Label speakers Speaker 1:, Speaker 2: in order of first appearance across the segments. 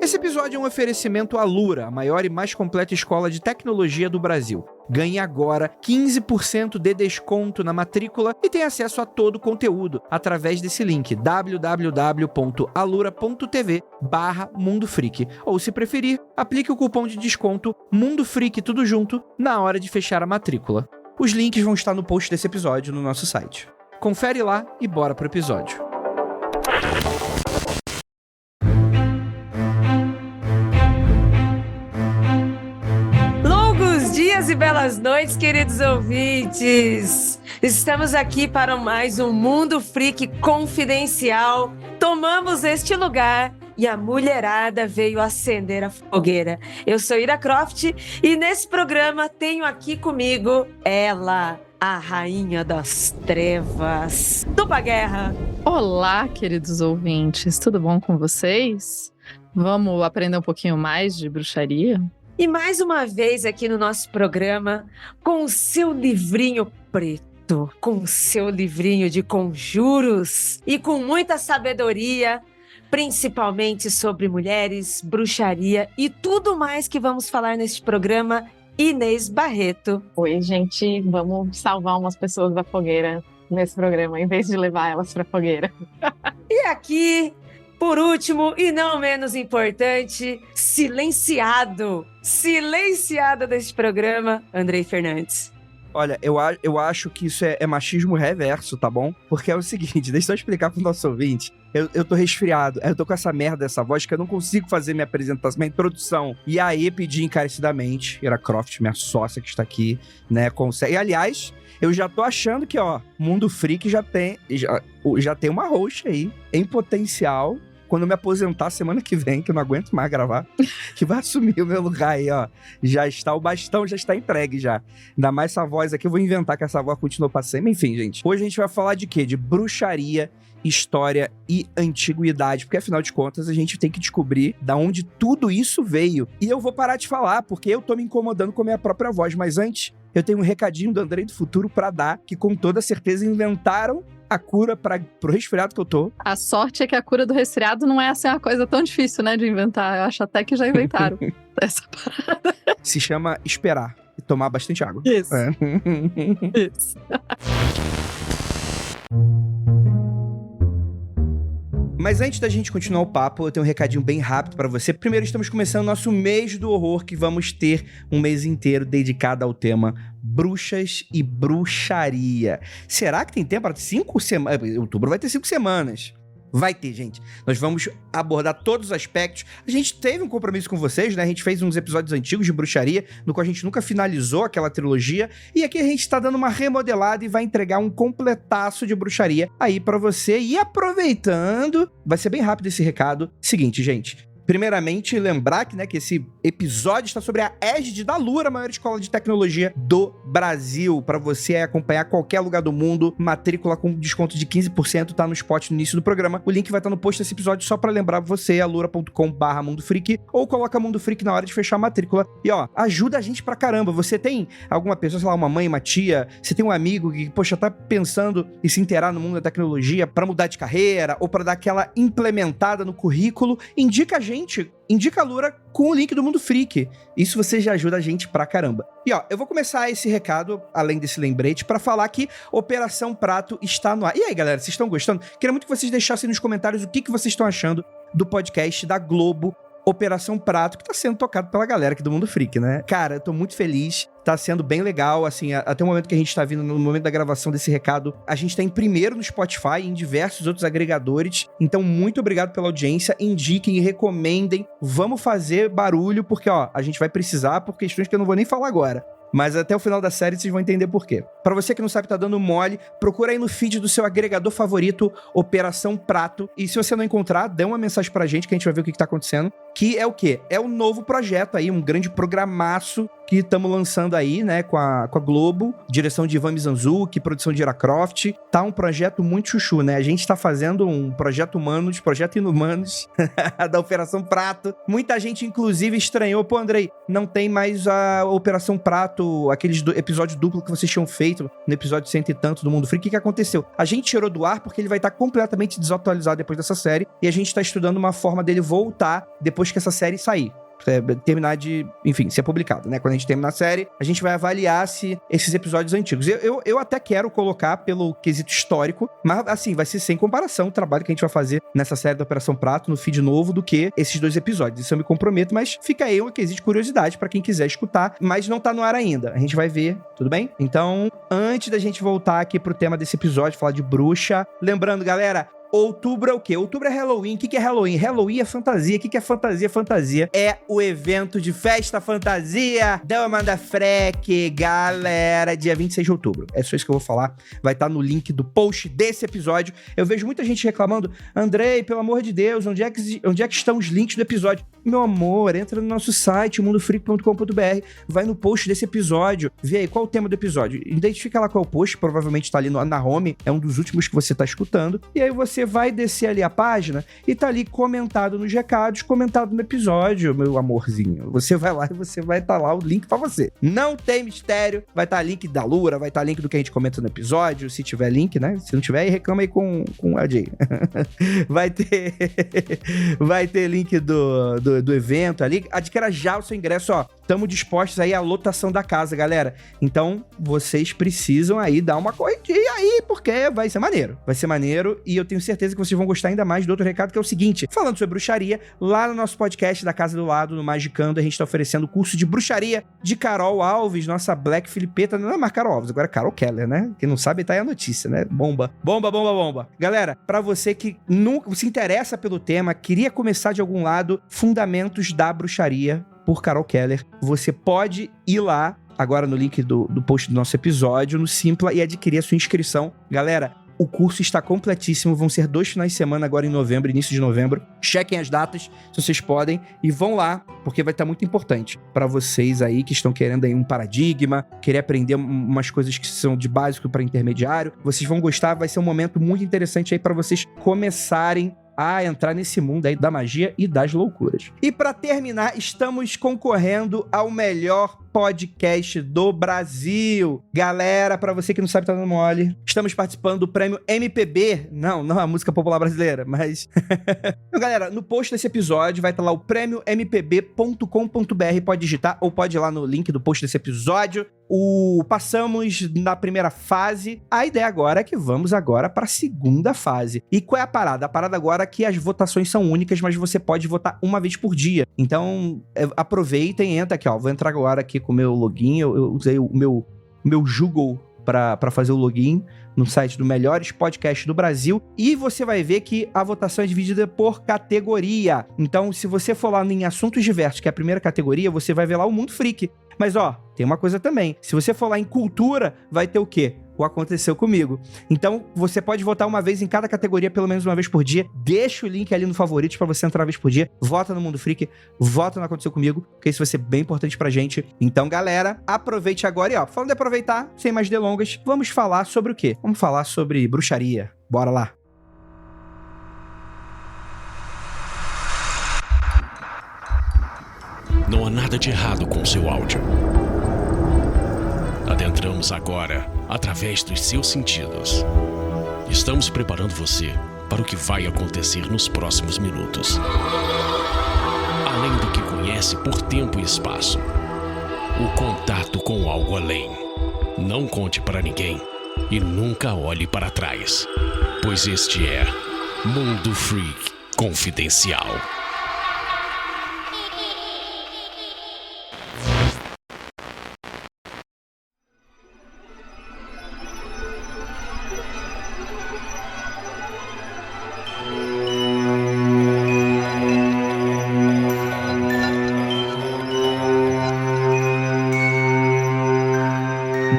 Speaker 1: Esse episódio é um oferecimento Alura, a maior e mais completa escola de tecnologia do Brasil. Ganhe agora 15% de desconto na matrícula e tenha acesso a todo o conteúdo através desse link www.alura.tv/mundofreak. Ou, se preferir, aplique o cupom de desconto MUNDOFREAK tudo junto na hora de fechar a matrícula. Os links vão estar no post desse episódio no nosso site. Confere lá e bora pro episódio.
Speaker 2: Dias e belas noites, queridos ouvintes! Estamos aqui para mais um Mundo Freak confidencial. Tomamos este lugar e a mulherada veio acender a fogueira. Eu sou Ira Croft e nesse programa tenho aqui comigo ela, a rainha das trevas, Tuba Guerra.
Speaker 3: Olá, queridos ouvintes, tudo bom com vocês? Vamos aprender um pouquinho mais de bruxaria?
Speaker 2: E mais uma vez aqui no nosso programa, com o seu livrinho preto, com o seu livrinho de conjuros e com muita sabedoria, principalmente sobre mulheres, bruxaria e tudo mais que vamos falar neste programa, Inês Barreto.
Speaker 4: Oi, gente, vamos salvar umas pessoas da fogueira nesse programa, em vez de levar elas pra fogueira.
Speaker 2: E aqui, por último e não menos importante, silenciado deste programa, Andrei Fernandes.
Speaker 1: Olha, eu acho que isso é machismo reverso, tá bom? Porque é o seguinte, deixa eu explicar pro nosso ouvinte. Eu tô resfriado, eu tô com essa merda, essa voz, que eu não consigo fazer minha apresentação, minha introdução. E aí pedi encarecidamente, Ira Croft, minha sócia que está aqui, né, consegue. E aliás, eu já tô achando que, ó, Mundo Freak já tem uma host aí, em potencial. Quando eu me aposentar semana que vem, que eu não aguento mais gravar, que vai assumir o meu lugar aí, ó. Já está, o bastão já está entregue já. Ainda mais essa voz aqui, eu vou inventar que essa voz continua pra sempre. Enfim, gente. Hoje a gente vai falar de quê? De bruxaria, história e antiguidade. Porque, afinal de contas, a gente tem que descobrir da onde tudo isso veio. E eu vou parar de falar, porque eu tô me incomodando com a minha própria voz. Mas antes, eu tenho um recadinho do Andrei do Futuro pra dar, que com toda certeza inventaram a cura pro resfriado que eu tô.
Speaker 3: A sorte é que a cura do resfriado não é assim uma coisa tão difícil, né, de inventar. Eu acho até que já inventaram essa parada.
Speaker 1: Se chama esperar e tomar bastante água.
Speaker 3: Isso.
Speaker 1: É.
Speaker 3: Isso.
Speaker 1: Mas antes da gente continuar o papo, eu tenho um recadinho bem rápido pra você. Primeiro, estamos começando nosso mês do horror, que vamos ter um mês inteiro dedicado ao tema bruxas e bruxaria. Será que tem tempo para 5 semanas? Outubro vai ter 5 semanas. Vai ter, gente. Nós vamos abordar todos os aspectos. A gente teve um compromisso com vocês, né? A gente fez uns episódios antigos de bruxaria, no qual a gente nunca finalizou aquela trilogia. E aqui a gente tá dando uma remodelada e vai entregar um completaço de bruxaria aí pra você. E aproveitando, vai ser bem rápido esse recado. Seguinte, gente. Primeiramente, lembrar que, né, que esse episódio está sobre a égide da Alura, a maior escola de tecnologia do Brasil. Para você acompanhar qualquer lugar do mundo, matrícula com desconto de 15%, tá no spot no início do programa. O link vai estar no post desse episódio, só para lembrar você, alura.com/mundofreak, ou coloca Mundo Freak na hora de fechar a matrícula. E ó, ajuda a gente pra caramba. Você tem alguma pessoa, sei lá, uma mãe, uma tia, você tem um amigo que, poxa, tá pensando em se inteirar no mundo da tecnologia para mudar de carreira, ou para dar aquela implementada no currículo, indica a Alura com o link do Mundo Freak. Isso você já ajuda a gente pra caramba. E ó, eu vou começar esse recado, além desse lembrete, pra falar que Operação Prato está no ar. E aí, galera, vocês estão gostando? Queria muito que vocês deixassem nos comentários o que vocês estão achando do podcast da Globo, Operação Prato, que tá sendo tocado pela galera aqui do Mundo Freak, né? Cara, eu tô muito feliz. Tá sendo bem legal, assim, até o momento que a gente tá vindo, no momento da gravação desse recado, a gente tá em primeiro no Spotify e em diversos outros agregadores. Então, muito obrigado pela audiência. Indiquem e recomendem. Vamos fazer barulho, porque, ó, a gente vai precisar por questões que eu não vou nem falar agora. Mas até o final da série vocês vão entender por quê. Pra você que não sabe, tá dando mole, procura aí no feed do seu agregador favorito, Operação Prato. E se você não encontrar, dê uma mensagem pra gente que a gente vai ver o que tá acontecendo. Que é o quê? É o novo projeto aí, um grande programaço que estamos lançando aí, né, com a Globo, direção de Ivan Mizanzuki, produção de Ira Croft. Tá um projeto muito chuchu, né? A gente tá fazendo um projeto Humanos, projeto Inumanos, da Operação Prato. Muita gente, inclusive, estranhou. Pô, Andrei, não tem mais a Operação Prato tanto, aqueles episódio duplo que vocês tinham feito no episódio 100 e tanto do Mundo Freak, o que aconteceu? A gente tirou do ar porque ele vai estar completamente desatualizado depois dessa série, e a gente tá estudando uma forma dele voltar depois que essa série sair. Terminar de, enfim, ser publicado, né? Quando a gente terminar a série, a gente vai avaliar se esses episódios antigos. Eu até quero colocar pelo quesito histórico, mas assim, vai ser sem comparação o trabalho que a gente vai fazer nessa série da Operação Prato, no feed novo, do que esses 2 episódios. Isso eu me comprometo, mas fica aí o quesito de curiosidade pra quem quiser escutar, mas não tá no ar ainda. A gente vai ver, tudo bem? Então, antes da gente voltar aqui pro tema desse episódio, falar de bruxa, lembrando, galera, outubro é o quê? Outubro é Halloween. O que é Halloween? Halloween é fantasia. O que é fantasia? Fantasia é o evento de festa fantasia Dama da Freak, galera, dia 26 de outubro. É só isso que eu vou falar. Vai estar no link do post desse episódio. Eu vejo muita gente reclamando, Andrei, pelo amor de Deus, onde é que estão os links do episódio? Meu amor, entra no nosso site, mundofreak.com.br, vai no post desse episódio, vê aí qual é o tema do episódio, identifica lá qual é o post, provavelmente tá ali na home, é um dos últimos que você tá escutando, e aí você vai descer ali a página e tá ali comentado nos recados, comentado no episódio, meu amorzinho. Você vai lá e você vai estar lá o link pra você. Não tem mistério, vai estar link da Lura, vai estar link do que a gente comenta no episódio, se tiver link, né? Se não tiver, aí reclama aí com a Jay. Vai ter link do evento ali. Adquira já o seu ingresso, ó. Estamos dispostos aí à lotação da casa, galera. Então, vocês precisam aí dar uma corridinha aí, porque vai ser maneiro. Vai ser maneiro e eu tenho certeza que vocês vão gostar ainda mais do outro recado, que é o seguinte. Falando sobre bruxaria, lá no nosso podcast da Casa do Lado, no Magicando, a gente tá oferecendo o curso de bruxaria de Carol Alves, nossa Black Filipeta. Não é mais Carol Alves, agora é Carol Keller, né? Quem não sabe, tá aí a notícia, né? Bomba. Bomba, bomba, bomba. Galera, pra você que nunca se interessa pelo tema, queria começar de algum lado, Fundamentos da Bruxaria, por Carol Keller, você pode ir lá, agora no link do post do nosso episódio, no Simpla, e adquirir a sua inscrição. Galera, o curso está completíssimo, vão ser 2 finais de semana agora em novembro, início de novembro. Chequem as datas, se vocês podem, e vão lá, porque vai estar muito importante para vocês aí que estão querendo aí um paradigma, querer aprender umas coisas que são de básico para intermediário. Vocês vão gostar, vai ser um momento muito interessante aí para vocês começarem a entrar nesse mundo aí da magia e das loucuras. E para terminar, estamos concorrendo ao melhor podcast do Brasil. Galera, pra você que não sabe, tá dando mole, estamos participando do prêmio MPB. Não a música popular brasileira, mas... Então, galera, no post desse episódio vai estar lá o prêmio mpb.com.br, pode digitar ou pode ir lá no link do post desse episódio. Passamos na primeira fase. A ideia agora é que vamos agora para a segunda fase. E qual é a parada? A parada agora é que as votações são únicas, mas você pode votar uma vez por dia. Então, aproveitem, entra aqui, ó. Vou entrar agora aqui com o meu login. Eu usei o meu Google para fazer o login no site do Melhores Podcasts do Brasil, e você vai ver que a votação é dividida por categoria. Então, se você for lá em Assuntos Diversos, que é a primeira categoria, você vai ver lá o Mundo Freak. Mas, ó, tem uma coisa também. Se você for lá em Cultura, vai ter o quê? O Aconteceu Comigo. Então, você pode votar uma vez em cada categoria, pelo menos uma vez por dia. Deixa o link ali no favoritos pra você entrar uma vez por dia. Vota no Mundo Freak, vota no Aconteceu Comigo, porque isso vai ser bem importante pra gente. Então, galera, aproveite agora e, ó, falando de aproveitar, sem mais delongas, vamos falar sobre o quê? Vamos falar sobre bruxaria. Bora lá.
Speaker 5: Não há nada de errado com o seu áudio. Adentramos agora através dos seus sentidos. Estamos preparando você para o que vai acontecer nos próximos minutos. Além do que conhece por tempo e espaço, o contato com algo além. Não conte para ninguém e nunca olhe para trás, pois este é Mundo Freak Confidencial.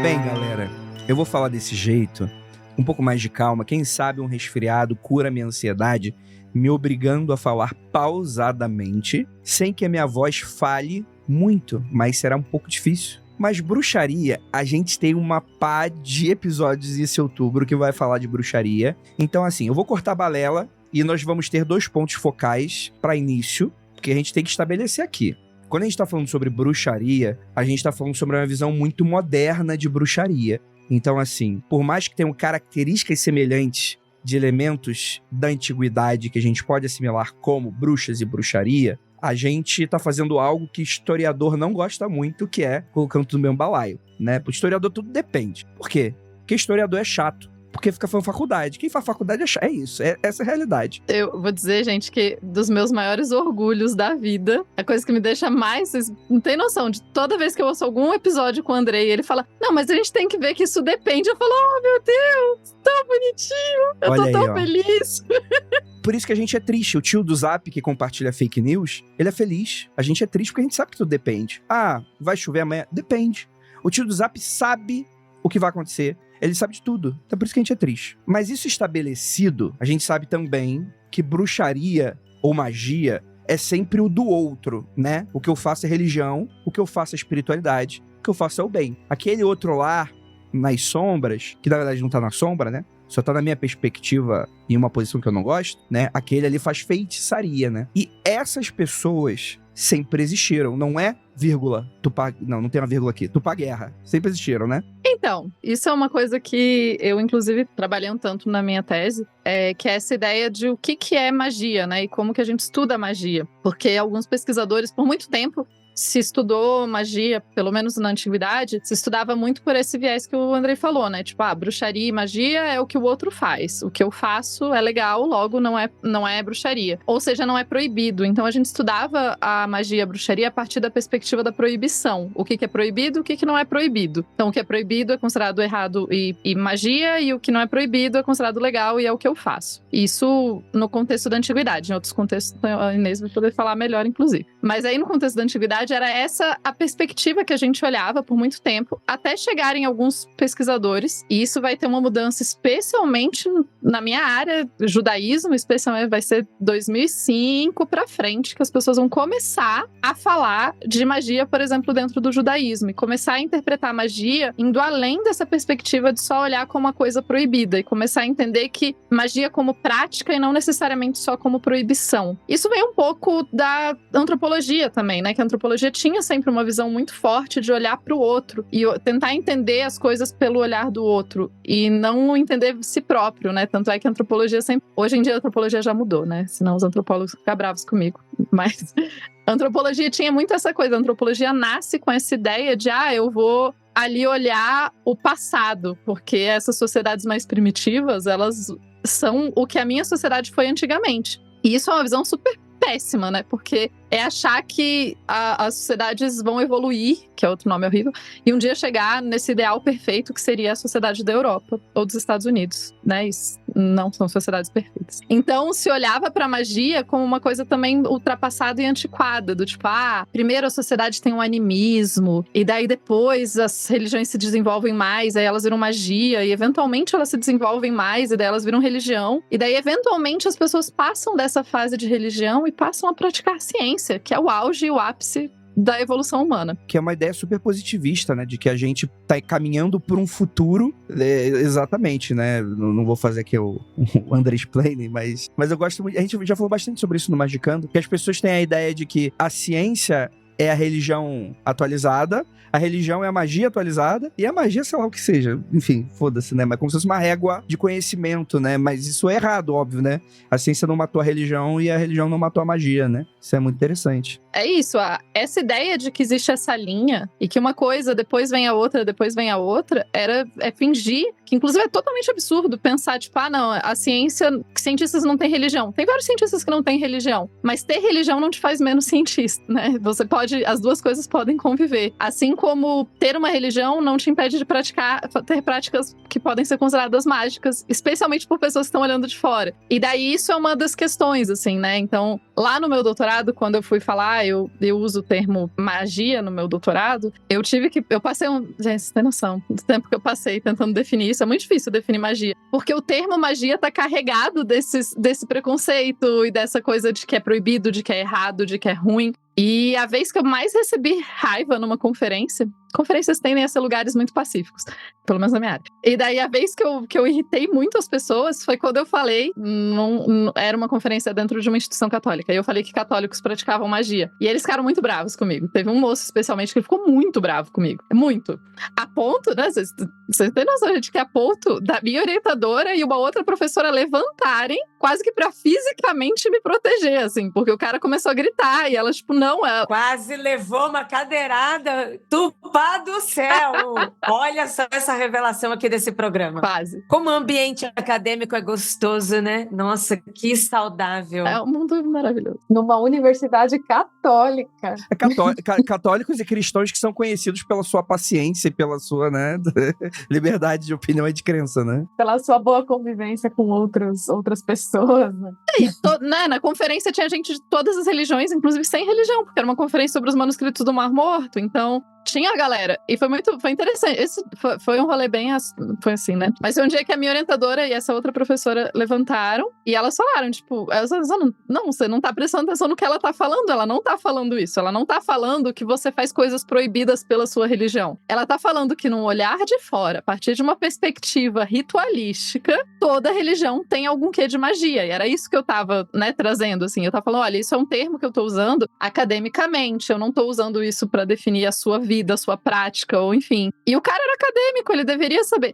Speaker 1: Bem, galera, eu vou falar desse jeito, um pouco mais de calma. Quem sabe um resfriado cura minha ansiedade, me obrigando a falar pausadamente, sem que a minha voz fale muito, mas será um pouco difícil. Mas bruxaria, a gente tem uma pá de episódios esse outubro que vai falar de bruxaria. Então, assim, eu vou cortar a balela e nós vamos ter 2 pontos focais para início, porque a gente tem que estabelecer aqui. quando a gente tá falando sobre bruxaria, a gente tá falando sobre uma visão muito moderna de bruxaria. Então, assim, por mais que tenham características semelhantes de elementos da antiguidade que a gente pode assimilar como bruxas e bruxaria, a gente tá fazendo algo que historiador não gosta muito, que é colocando tudo no mesmo balaio, né? Pro historiador tudo depende. Por quê? Porque historiador é chato. Porque fica falando faculdade. Quem faz faculdade é chato. É isso, essa é a realidade.
Speaker 3: Eu vou dizer, gente, que dos meus maiores orgulhos da vida, a coisa que me deixa mais... Vocês não tem noção de toda vez que eu ouço algum episódio com o Andrei, ele fala, não, mas a gente tem que ver que isso depende. Eu falo, oh, meu Deus, tão bonitinho. Eu
Speaker 1: Olha
Speaker 3: tô
Speaker 1: aí,
Speaker 3: tão
Speaker 1: ó.
Speaker 3: feliz.
Speaker 1: Por isso que a gente é triste. O tio do Zap que compartilha fake news, ele é feliz. A gente é triste porque a gente sabe que tudo depende. Ah, vai chover amanhã? Depende. O tio do Zap sabe o que vai acontecer. Ele sabe de tudo. Então por isso que a gente é triste. Mas isso estabelecido, a gente sabe também que bruxaria ou magia é sempre o do outro, né? O que eu faço é religião, o que eu faço é espiritualidade, o que eu faço é o bem. Aquele outro lá, nas sombras, que na verdade não tá na sombra, né? Só tá na minha perspectiva em uma posição que eu não gosto, né? Aquele ali faz feitiçaria, né? E essas pessoas sempre existiram, não é vírgula, não tem uma vírgula aqui, Tupá-Guerra, sempre existiram, né?
Speaker 3: Então, isso é uma coisa que eu, inclusive, trabalhei um tanto na minha tese, que é essa ideia de o que é magia, né? E como que a gente estuda magia. Porque alguns pesquisadores, por muito tempo, se estudou magia, pelo menos na antiguidade, se estudava muito por esse viés que o Andrei falou, né? Tipo, bruxaria e magia é o que o outro faz. O que eu faço é legal, logo não é bruxaria. Ou seja, não é proibido. Então a gente estudava a magia e a bruxaria a partir da perspectiva da proibição. O que é proibido, o que não é proibido. Então o que é proibido é considerado errado e magia, e o que não é proibido é considerado legal e é o que eu faço. Isso no contexto da antiguidade. Em outros contextos, a Inês vai poder falar melhor, inclusive. Mas aí no contexto da antiguidade, era essa a perspectiva que a gente olhava por muito tempo, até chegarem alguns pesquisadores, e isso vai ter uma mudança especialmente na minha área, judaísmo, especialmente vai ser 2005 pra frente, que as pessoas vão começar a falar de magia, por exemplo, dentro do judaísmo, e começar a interpretar a magia indo além dessa perspectiva de só olhar como uma coisa proibida, e começar a entender que magia como prática e não necessariamente só como proibição. Isso vem um pouco da antropologia também, né? Que a antropologia tinha sempre uma visão muito forte de olhar para o outro e tentar entender as coisas pelo olhar do outro e não entender si próprio, né? Tanto é que a antropologia sempre... Hoje em dia a antropologia já mudou, né? Senão os antropólogos ficam bravos comigo. Mas a antropologia tinha muito essa coisa. A antropologia nasce com essa ideia de, eu vou ali olhar o passado, porque essas sociedades mais primitivas, elas são o que a minha sociedade foi antigamente. E isso é uma visão super péssima, né? Porque é achar que as sociedades vão evoluir, que é outro nome horrível, e um dia chegar nesse ideal perfeito que seria a sociedade da Europa ou dos Estados Unidos, né? Isso não são sociedades perfeitas. Então, se olhava pra magia como uma coisa também ultrapassada e antiquada, do tipo, primeiro a sociedade tem um animismo, e daí depois as religiões se desenvolvem mais, aí elas viram magia, e eventualmente elas se desenvolvem mais, e daí elas viram religião, e daí eventualmente as pessoas passam dessa fase de religião e passam a praticar ciência, que é o auge e o ápice da evolução humana.
Speaker 1: Que é uma ideia super positivista, né? De que a gente tá caminhando por um futuro, exatamente, né? Não vou fazer aqui o André explaining, mas eu gosto muito, a gente já falou bastante sobre isso no Magicando, que as pessoas têm a ideia de que a ciência é a religião atualizada, a religião é a magia atualizada, e a magia, sei lá o que seja. Enfim, foda-se, né? Mas como se fosse uma régua de conhecimento, né? Mas isso é errado, óbvio, né? A ciência não matou a religião e a religião não matou a magia, né? Isso é muito interessante.
Speaker 3: É isso, essa ideia de que existe essa linha e que uma coisa depois vem a outra, depois vem a outra, é fingir, que inclusive é totalmente absurdo pensar, tipo, não, a ciência, cientistas não têm religião. Tem vários cientistas que não têm religião, mas ter religião não te faz menos cientista, né? As duas coisas podem conviver. Assim como ter uma religião não te impede de ter práticas que podem ser consideradas mágicas, especialmente por pessoas que estão olhando de fora. E daí isso é uma das questões, assim, né? Então, lá no meu doutorado, quando eu fui falar, eu uso o termo magia no meu doutorado, eu passei gente, você tem noção do tempo que eu passei tentando definir isso, é muito difícil definir magia, porque o termo magia tá carregado desse preconceito e dessa coisa de que é proibido, de que é errado, de que é ruim. E a vez que eu mais recebi raiva numa conferência, conferências tendem a ser lugares muito pacíficos, pelo menos na minha área. E daí a vez que eu irritei muito as pessoas foi quando eu falei, era uma conferência dentro de uma instituição católica, e eu falei que católicos praticavam magia. E eles ficaram muito bravos comigo. Teve um moço especialmente que ele ficou muito bravo comigo. Muito. A ponto, né? Vocês têm noção, gente, que a ponto da minha orientadora e uma outra professora levantarem quase que pra fisicamente me proteger, assim, porque o cara começou a gritar e ela, tipo, não, ela...
Speaker 2: Quase levou uma cadeirada, tupá do céu! Olha só essa revelação aqui desse programa.
Speaker 3: Quase.
Speaker 2: Como o ambiente acadêmico é gostoso, né? Nossa, que saudável.
Speaker 3: É um mundo maravilhoso.
Speaker 4: Numa universidade católica.
Speaker 1: Católicos e cristãos que são conhecidos pela sua paciência e pela sua, né, liberdade de opinião e de crença, né?
Speaker 4: Pela sua boa convivência com outras pessoas, né?
Speaker 3: Né, na conferência tinha gente de todas as religiões, inclusive sem religião, porque era uma conferência sobre os manuscritos do Mar Morto, então tinha a galera. E foi interessante. Esse foi um rolê bem... Foi assim, né? Mas foi um dia que a minha orientadora e essa outra professora levantaram e elas falaram, tipo... Não, você não tá prestando atenção no que ela tá falando. Ela não tá falando isso. Ela não tá falando que você faz coisas proibidas pela sua religião. Ela tá falando que num olhar de fora, a partir de uma perspectiva ritualística, toda religião tem algum quê de magia. E era isso que eu tava, né, trazendo, assim. Eu tava falando, olha, isso é um termo que eu tô usando academicamente. Eu não tô usando isso pra definir a sua vida, a sua prática, ou enfim. E o cara era acadêmico, ele deveria saber.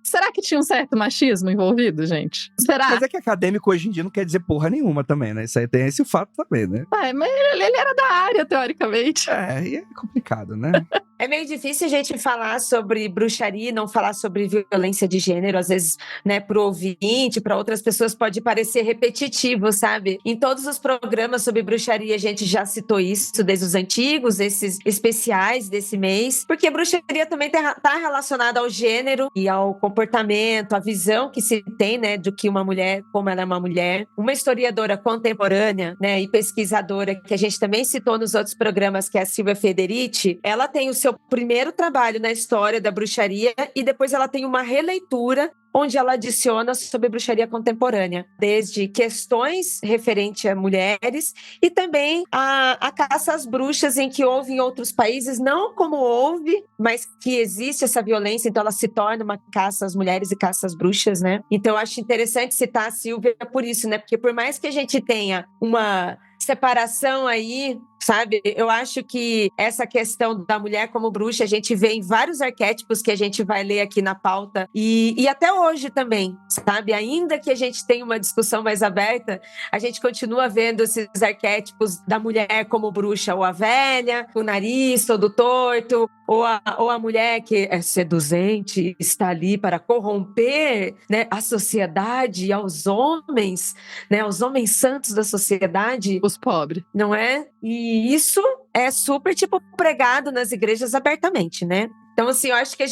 Speaker 3: Será que tinha um certo machismo envolvido, gente? Será?
Speaker 1: Mas é que acadêmico hoje em dia não quer dizer porra nenhuma também, né? Isso aí tem esse fato também, né?
Speaker 3: Mas ele era da área, teoricamente.
Speaker 1: E é complicado, né?
Speaker 2: É meio difícil a gente falar sobre bruxaria e não falar sobre violência de gênero. Às vezes, né, pro ouvinte, para outras pessoas pode parecer repetitivo, sabe? Em todos os programas sobre bruxaria a gente já citou isso, desde os antigos, esses especiais desse mês, porque a bruxaria também tá relacionada ao gênero e ao comportamento, à visão que se tem, né, do que uma mulher, como ela é uma mulher. Uma historiadora contemporânea, né, e pesquisadora que a gente também citou nos outros programas, que é a Silvia Federici, ela tem o seu primeiro trabalho na história da bruxaria e depois ela tem uma releitura onde ela adiciona sobre bruxaria contemporânea, desde questões referentes a mulheres e também a caça às bruxas em que houve em outros países, não como houve, mas que existe essa violência, então ela se torna uma caça às mulheres e caça às bruxas, né? Então eu acho interessante citar a Silvia por isso, né? Porque por mais que a gente tenha uma separação aí, sabe? Eu acho que essa questão da mulher como bruxa, a gente vê em vários arquétipos que a gente vai ler aqui na pauta e até hoje também, sabe? Ainda que a gente tenha uma discussão mais aberta, a gente continua vendo esses arquétipos da mulher como bruxa, ou a velha, o nariz todo torto, ou a mulher que é seduzente, está ali para corromper, né, a sociedade e aos homens, né, aos homens santos da sociedade.
Speaker 3: Os pobres.
Speaker 2: Não é? E isso é super, tipo, pregado nas igrejas abertamente, né? Então, assim, eu acho que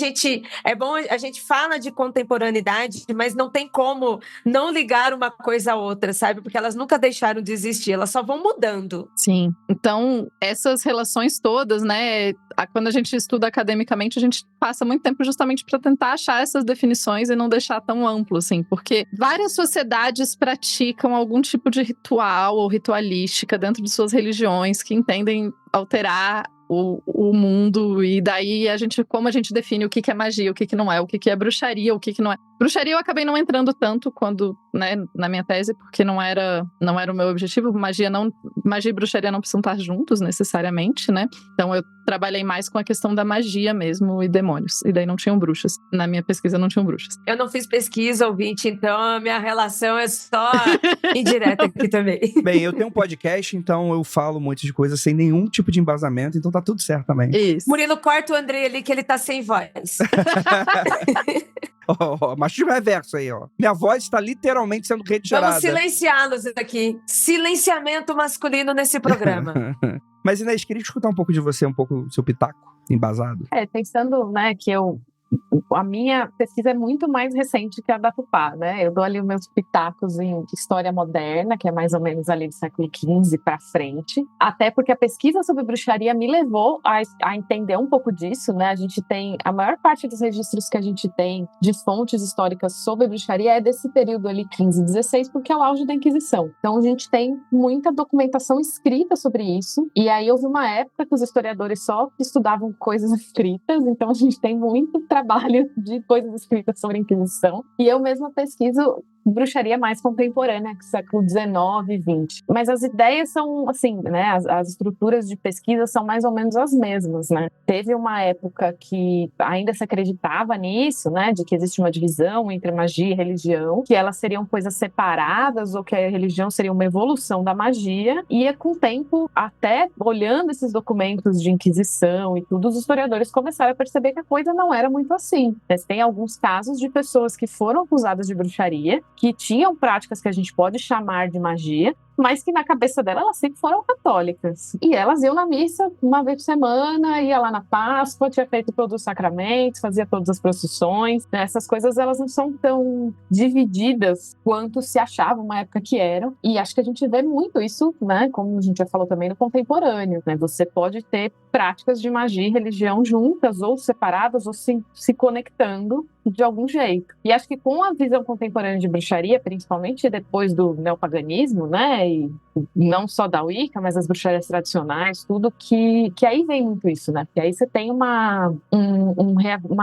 Speaker 2: é bom, a gente fala de contemporaneidade, mas não tem como não ligar uma coisa a outra, sabe? Porque elas nunca deixaram de existir, elas só vão mudando.
Speaker 3: Sim. Então, essas relações todas, né? Quando a gente estuda academicamente, a gente passa muito tempo justamente para tentar achar essas definições e não deixar tão amplo, assim. Porque várias sociedades praticam algum tipo de ritual ou ritualística dentro de suas religiões que entendem alterar o mundo, e daí como a gente define o que é magia, o que não é, o que é bruxaria, o que não é. Bruxaria eu acabei não entrando tanto quando, né, na minha tese, porque não era o meu objetivo. Magia e bruxaria não precisam estar juntos necessariamente, né? Então eu trabalhei mais com a questão da magia mesmo e demônios, e daí não tinham bruxas. Na minha pesquisa não tinham bruxas.
Speaker 2: Eu não fiz pesquisa, ouvinte, então a minha relação é só indireta aqui também.
Speaker 1: Bem, eu tenho um podcast, então eu falo um monte de coisa sem nenhum tipo de embasamento, então tá tudo certo também.
Speaker 3: Isso.
Speaker 2: Murilo, corta o Andrei ali que ele tá sem voz.
Speaker 1: Machismo reverso aí, ó. Minha voz está literalmente sendo retirada.
Speaker 2: Vamos silenciá-los aqui. Silenciamento masculino nesse programa.
Speaker 1: Mas, Inês, queria escutar um pouco de você, um pouco do seu pitaco embasado.
Speaker 4: Pensando, né, que eu A minha pesquisa é muito mais recente que a da Tupá, né? Eu dou ali os meus pitacos em história moderna, que é mais ou menos ali do século XV para frente, até porque a pesquisa sobre bruxaria me levou a entender um pouco disso, né? A gente tem, a maior parte dos registros que a gente tem de fontes históricas sobre bruxaria é desse período ali, 15 e 16, porque é o auge da Inquisição. Então a gente tem muita documentação escrita sobre isso, e aí houve uma época que os historiadores só estudavam coisas escritas, então a gente tem muito trabalho de coisas escritas sobre a Inquisição, e eu mesma pesquiso bruxaria mais contemporânea, século XIX e XX. Mas as ideias são, assim, né, as estruturas de pesquisa são mais ou menos as mesmas, né? Teve uma época que ainda se acreditava nisso, né, de que existe uma divisão entre magia e religião, que elas seriam coisas separadas ou que a religião seria uma evolução da magia, e com o tempo, até olhando esses documentos de Inquisição e tudo, os historiadores começaram a perceber que a coisa não era muito assim. Mas tem alguns casos de pessoas que foram acusadas de bruxaria, que tinham práticas que a gente pode chamar de magia, mas que na cabeça dela elas sempre foram católicas. E elas iam na missa uma vez por semana, ia lá na Páscoa, tinha feito todos os sacramentos, fazia todas as procissões. Né? Essas coisas elas não são tão divididas quanto se achava uma época que eram. E acho que a gente vê muito isso, né? Como a gente já falou também, no contemporâneo. Né? Você pode ter práticas de magia e religião juntas, ou separadas, ou se conectando de algum jeito. E acho que com a visão contemporânea de bruxaria, principalmente depois do neopaganismo, né, e não só da Wicca, mas as bruxarias tradicionais, tudo que aí vem muito isso, né, porque aí você tem uma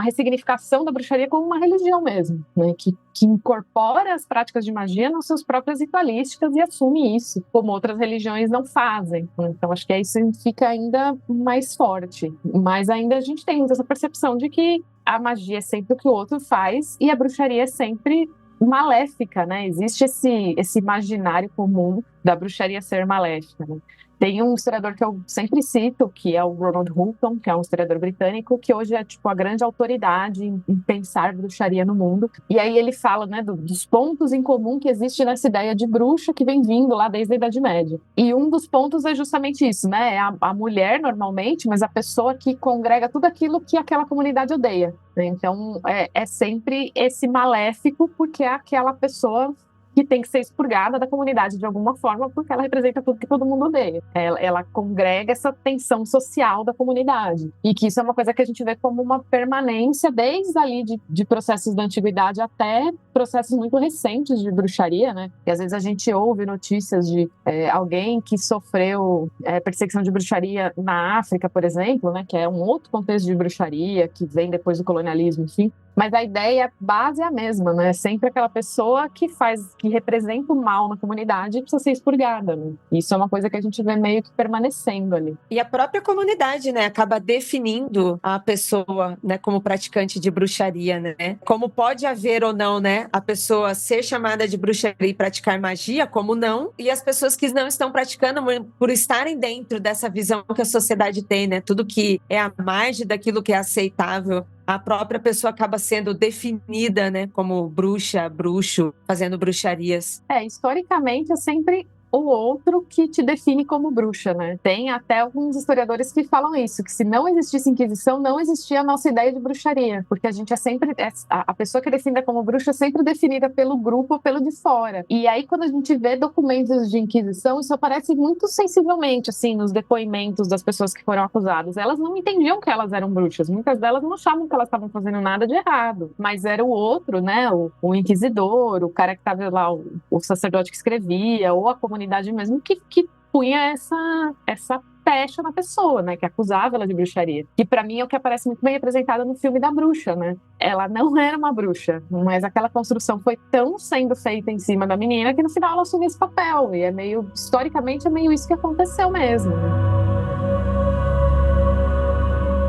Speaker 4: ressignificação da bruxaria como uma religião mesmo, né, que incorpora as práticas de magia nas suas próprias ritualísticas e assume isso, como outras religiões não fazem. Então acho que aí isso fica ainda mais forte. Mas ainda a gente tem muito essa percepção de que a magia é sempre o que o outro faz e a bruxaria é sempre maléfica, né? Existe esse imaginário comum da bruxaria ser maléfica, né? Tem um historiador que eu sempre cito, que é o Ronald Hulton, que é um historiador britânico, que hoje é tipo a grande autoridade em pensar bruxaria no mundo. E aí ele fala, né, dos pontos em comum que existe nessa ideia de bruxa que vem vindo lá desde a Idade Média. E um dos pontos é justamente isso, né? É a mulher normalmente, mas a pessoa que congrega tudo aquilo que aquela comunidade odeia. Né? Então é sempre esse maléfico, porque é aquela pessoa que tem que ser expurgada da comunidade de alguma forma, porque ela representa tudo que todo mundo odeia. Ela congrega essa tensão social da comunidade. E que isso é uma coisa que a gente vê como uma permanência desde ali de processos da antiguidade até processos muito recentes de bruxaria, né? E às vezes a gente ouve notícias de alguém que sofreu perseguição de bruxaria na África, por exemplo, né? Que é um outro contexto de bruxaria que vem depois do colonialismo, enfim. Mas a ideia, a base é a mesma, né? É sempre aquela pessoa que representa o mal na comunidade e precisa ser expurgada, né? Isso é uma coisa que a gente vê meio que permanecendo ali.
Speaker 2: E a própria comunidade, né, acaba definindo a pessoa, né, como praticante de bruxaria, né? Como pode haver ou não, né, a pessoa ser chamada de bruxaria e praticar magia, como não, e as pessoas que não estão praticando por estarem dentro dessa visão que a sociedade tem, né? Tudo que é à margem daquilo que é aceitável, a própria pessoa acaba sendo definida, né, como bruxa, bruxo, fazendo bruxarias.
Speaker 4: Historicamente é sempre o outro que te define como bruxa, né? Tem até alguns historiadores que falam isso, que se não existisse Inquisição, não existia a nossa ideia de bruxaria, porque a gente é sempre, a pessoa que é definida como bruxa é sempre definida pelo grupo ou pelo de fora. E aí quando a gente vê documentos de Inquisição, isso aparece muito sensivelmente, assim, nos depoimentos das pessoas que foram acusadas. Elas não entendiam que elas eram bruxas, muitas delas não achavam que elas estavam fazendo nada de errado, mas era o outro, né? O inquisidor, o cara que estava lá, o sacerdote que escrevia, ou a comunidade mesmo que punha essa pecha na pessoa, né, que acusava ela de bruxaria. Que pra mim é o que aparece muito bem representado no filme da bruxa, né? Ela não era uma bruxa, mas aquela construção foi tão sendo feita em cima da menina que no final ela assumiu esse papel. E historicamente é meio isso que aconteceu mesmo.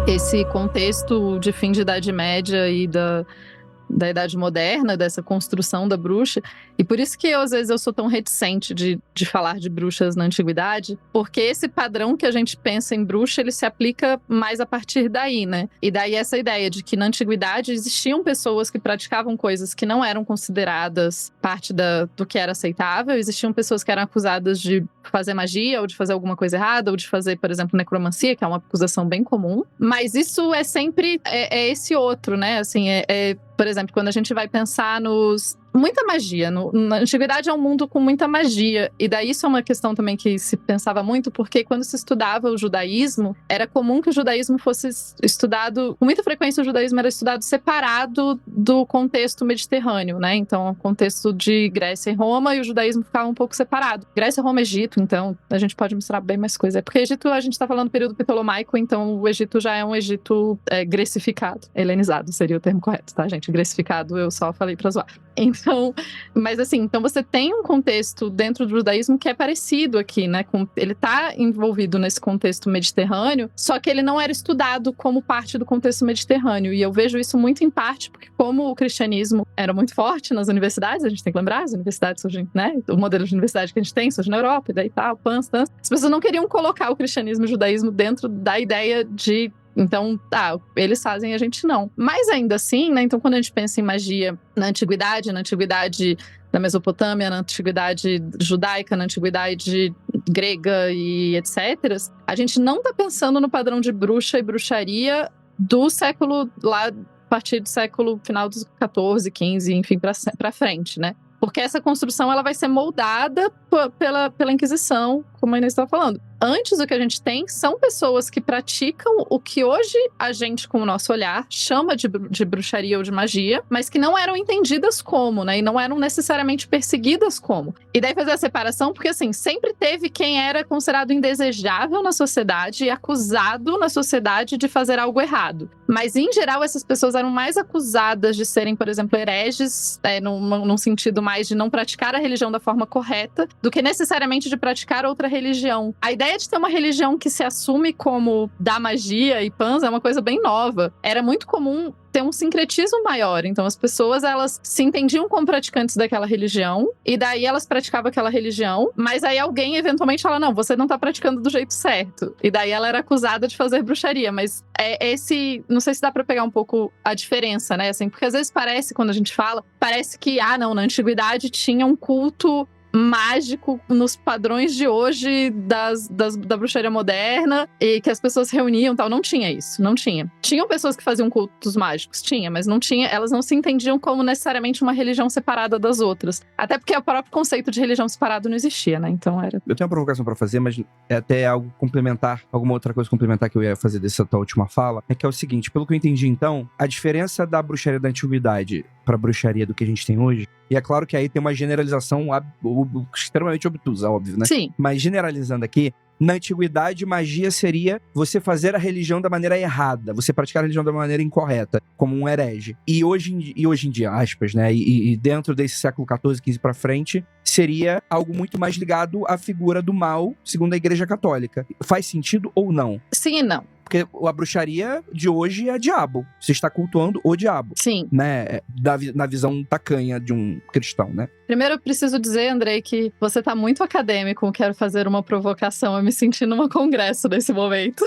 Speaker 3: Esse contexto de fim de Idade Média e da Idade Moderna, dessa construção da bruxa. E por isso que às vezes eu sou tão reticente de falar de bruxas na antiguidade, porque esse padrão que a gente pensa em bruxa, ele se aplica mais a partir daí, né? E daí essa ideia de que na antiguidade existiam pessoas que praticavam coisas que não eram consideradas parte do que era aceitável, existiam pessoas que eram acusadas de fazer magia, ou de fazer alguma coisa errada, ou de fazer, por exemplo, necromancia, que é uma acusação bem comum. Mas isso é sempre esse outro, né? Assim, por exemplo, quando a gente vai pensar muita magia. Na antiguidade é um mundo com muita magia. E daí isso é uma questão também que se pensava muito, porque quando se estudava o judaísmo, era comum que o judaísmo fosse estudado... Com muita frequência o judaísmo era estudado separado do contexto mediterrâneo, né? Então, o contexto de Grécia e Roma, e o judaísmo ficava um pouco separado. Grécia, Roma e Egito, então, a gente pode misturar bem mais coisa. É porque Egito, a gente tá falando do período ptolomaico, então o Egito já é um Egito grecificado. Helenizado seria o termo correto, tá, gente? Grecificado, eu só falei pra zoar. Então, mas assim, então você tem um contexto dentro do judaísmo que é parecido aqui, né? Ele tá envolvido nesse contexto mediterrâneo, só que ele não era estudado como parte do contexto mediterrâneo. E eu vejo isso muito em parte porque como o cristianismo era muito forte nas universidades, a gente tem que lembrar, as universidades surgem, né? O modelo de universidade que a gente tem surge na Europa, e daí tal, as pessoas não queriam colocar o cristianismo e o judaísmo dentro da ideia de... Então, eles fazem, a gente não. Mas ainda assim, né? Então, quando a gente pensa em magia na antiguidade da Mesopotâmia, na antiguidade judaica, na antiguidade grega e etc., a gente não tá pensando no padrão de bruxa e bruxaria do século, lá, a partir do século final dos 14, 15, enfim, pra frente, né? Porque essa construção ela vai ser moldada pela Inquisição, como a Inês estava falando. Antes, o que a gente tem são pessoas que praticam o que hoje a gente, com o nosso olhar, chama de bruxaria ou de magia, mas que não eram entendidas como, né? E não eram necessariamente perseguidas como. E daí fazer a separação, porque assim, sempre teve quem era considerado indesejável na sociedade e acusado na sociedade de fazer algo errado. Mas, em geral, essas pessoas eram mais acusadas de serem, por exemplo, hereges, num sentido mais de não praticar a religião da forma correta, do que necessariamente de praticar outra religião. A ideia de ter uma religião que se assume como da magia e pans é uma coisa bem nova. Era muito comum ter um sincretismo maior. Então, as pessoas, elas se entendiam como praticantes daquela religião, e daí elas praticavam aquela religião, mas aí alguém, eventualmente, fala, não, você não tá praticando do jeito certo. E daí ela era acusada de fazer bruxaria. Mas não sei se dá pra pegar um pouco a diferença, né? Assim, porque às vezes parece, quando a gente fala, parece que, não, na antiguidade tinha um culto mágico nos padrões de hoje da bruxaria moderna e que as pessoas se reuniam e tal. Não tinha isso, não tinha. Tinham pessoas que faziam cultos mágicos, tinha, mas não tinha, elas não se entendiam como necessariamente uma religião separada das outras. Até porque o próprio conceito de religião separada não existia, né? Então era... Eu
Speaker 1: tenho uma provocação pra fazer, mas é até algo complementar, alguma outra coisa complementar que eu ia fazer dessa tua última fala, é que é o seguinte, pelo que eu entendi então, a diferença da bruxaria da antiguidade pra bruxaria do que a gente tem hoje, e é claro que aí tem uma generalização extremamente obtusa, óbvio, né?
Speaker 3: Sim.
Speaker 1: Mas generalizando aqui, na antiguidade, magia seria você fazer a religião da maneira errada, você praticar a religião da maneira incorreta, como um herege. E hoje em dia, aspas, né? E dentro desse século XIV, XV pra frente, seria algo muito mais ligado à figura do mal, segundo a Igreja Católica. Faz sentido ou não?
Speaker 3: Sim e não.
Speaker 1: Porque a bruxaria de hoje é diabo. Você está cultuando o diabo.
Speaker 3: Sim.
Speaker 1: Né? Na visão tacanha de um cristão, né?
Speaker 3: Primeiro eu preciso dizer, Andrei, que você tá muito acadêmico. Quero fazer uma provocação. Eu me senti numa congresso nesse momento.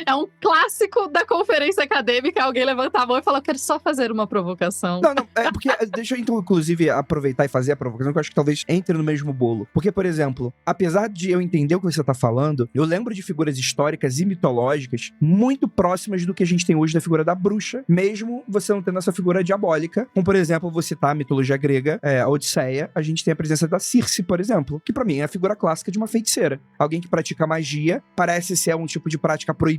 Speaker 3: É um clássico da conferência acadêmica, alguém levantar a mão e falar, eu quero só fazer uma provocação.
Speaker 1: Não, é porque, deixa eu então, inclusive, aproveitar e fazer a provocação, que eu acho que talvez entre no mesmo bolo. Porque, por exemplo, apesar de eu entender o que você tá falando, eu lembro de figuras históricas e mitológicas muito próximas do que a gente tem hoje da figura da bruxa, mesmo você não tendo essa figura diabólica. Como, por exemplo, vou citar a mitologia grega, a Odisseia, a gente tem a presença da Circe, por exemplo, que pra mim é a figura clássica de uma feiticeira. Alguém que pratica magia, parece ser um tipo de prática proibida,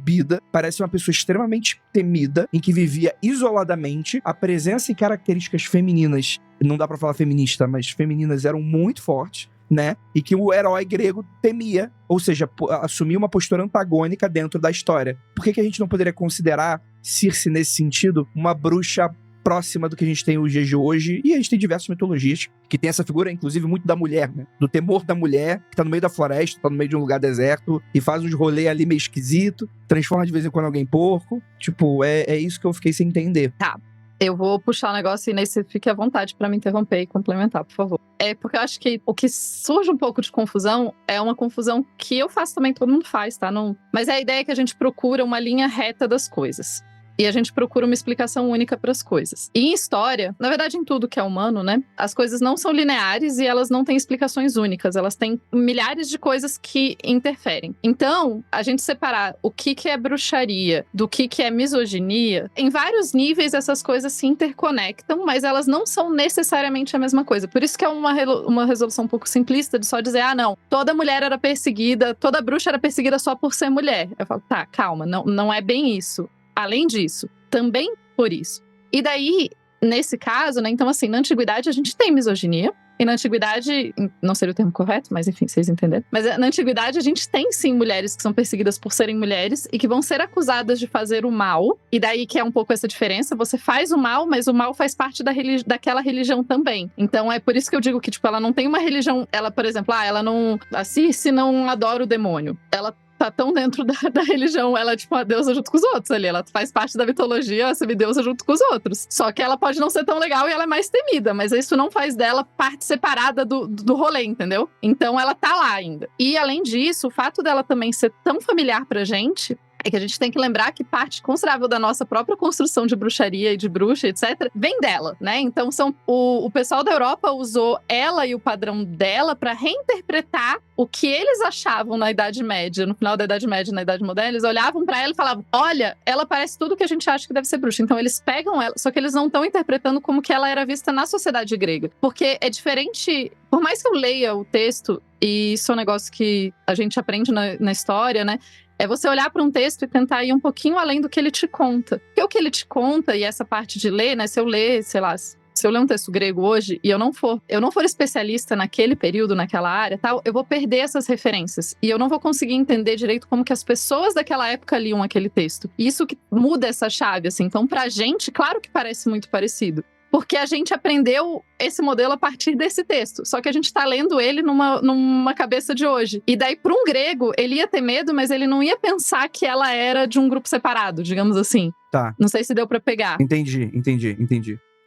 Speaker 1: parece uma pessoa extremamente temida, em que vivia isoladamente. A presença e características femininas, não dá pra falar feminista, mas femininas eram muito fortes, né? E que o herói grego temia, ou seja, assumia uma postura antagônica dentro da história. Por que a gente não poderia considerar Circe, nesse sentido, uma bruxa próxima do que a gente tem nos dias de hoje? E a gente tem diversas mitologias que tem essa figura, inclusive, muito da mulher, né? Do temor da mulher, que tá no meio da floresta, tá no meio de um lugar deserto, e faz uns rolês ali meio esquisito, transforma de vez em quando alguém em porco. Tipo, é isso que eu fiquei sem entender.
Speaker 3: Tá. Eu vou puxar um negócio e aí você fique à vontade pra me interromper e complementar, por favor. É porque eu acho que o que surge um pouco de confusão é uma confusão que eu faço também, todo mundo faz, tá? Não... Mas é a ideia que a gente procura uma linha reta das coisas. E a gente procura uma explicação única para as coisas. E em história, na verdade em tudo que é humano, né? As coisas não são lineares e elas não têm explicações únicas. Elas têm milhares de coisas que interferem. Então, a gente separar o que é bruxaria do que é misoginia, em vários níveis essas coisas se interconectam, mas elas não são necessariamente a mesma coisa. Por isso que é uma resolução um pouco simplista de só dizer, ah, não, toda mulher era perseguida, toda bruxa era perseguida só por ser mulher. Eu falo, tá, calma, não é bem isso. Além disso, também por isso. E daí, nesse caso, né? Então, assim, na antiguidade a gente tem misoginia. E na antiguidade, não seria o termo correto, mas enfim, vocês entenderam. Mas na antiguidade a gente tem sim mulheres que são perseguidas por serem mulheres e que vão ser acusadas de fazer o mal. E daí que é um pouco essa diferença, você faz o mal, mas o mal faz parte daquela religião também. Então é por isso que eu digo que, tipo, ela não tem uma religião, ela, por exemplo, ela não, a Circe não adora o demônio. Ela tá tão dentro da religião, ela é tipo uma deusa junto com os outros ali. Ela faz parte da mitologia, a semideusa junto com os outros. Só que ela pode não ser tão legal e ela é mais temida, mas isso não faz dela parte separada do rolê, entendeu? Então ela tá lá ainda. E além disso, o fato dela também ser tão familiar pra gente é que a gente tem que lembrar que parte considerável da nossa própria construção de bruxaria e de bruxa, etc., vem dela, né? Então, o pessoal da Europa usou ela e o padrão dela para reinterpretar o que eles achavam na Idade Média, no final da Idade Média e na Idade Moderna. Eles olhavam para ela e falavam, olha, ela parece tudo que a gente acha que deve ser bruxa. Então, eles pegam ela, só que eles não estão interpretando como que ela era vista na sociedade grega. Porque é diferente, por mais que eu leia o texto, e isso é um negócio que a gente aprende na história, né? É você olhar para um texto e tentar ir um pouquinho além do que ele te conta. Porque o que ele te conta, e essa parte de ler, né? Se eu ler, sei lá, se eu ler um texto grego hoje e eu não for especialista naquele período, naquela área, tal, eu vou perder essas referências. E eu não vou conseguir entender direito como que as pessoas daquela época liam aquele texto. E isso que muda essa chave, assim. Então, pra gente, claro que parece muito parecido. Porque a gente aprendeu esse modelo a partir desse texto. Só que a gente tá lendo ele numa cabeça de hoje. E daí, para um grego, ele ia ter medo, mas ele não ia pensar que ela era de um grupo separado, digamos assim.
Speaker 1: Tá.
Speaker 3: Não sei se deu pra pegar.
Speaker 1: Entendi.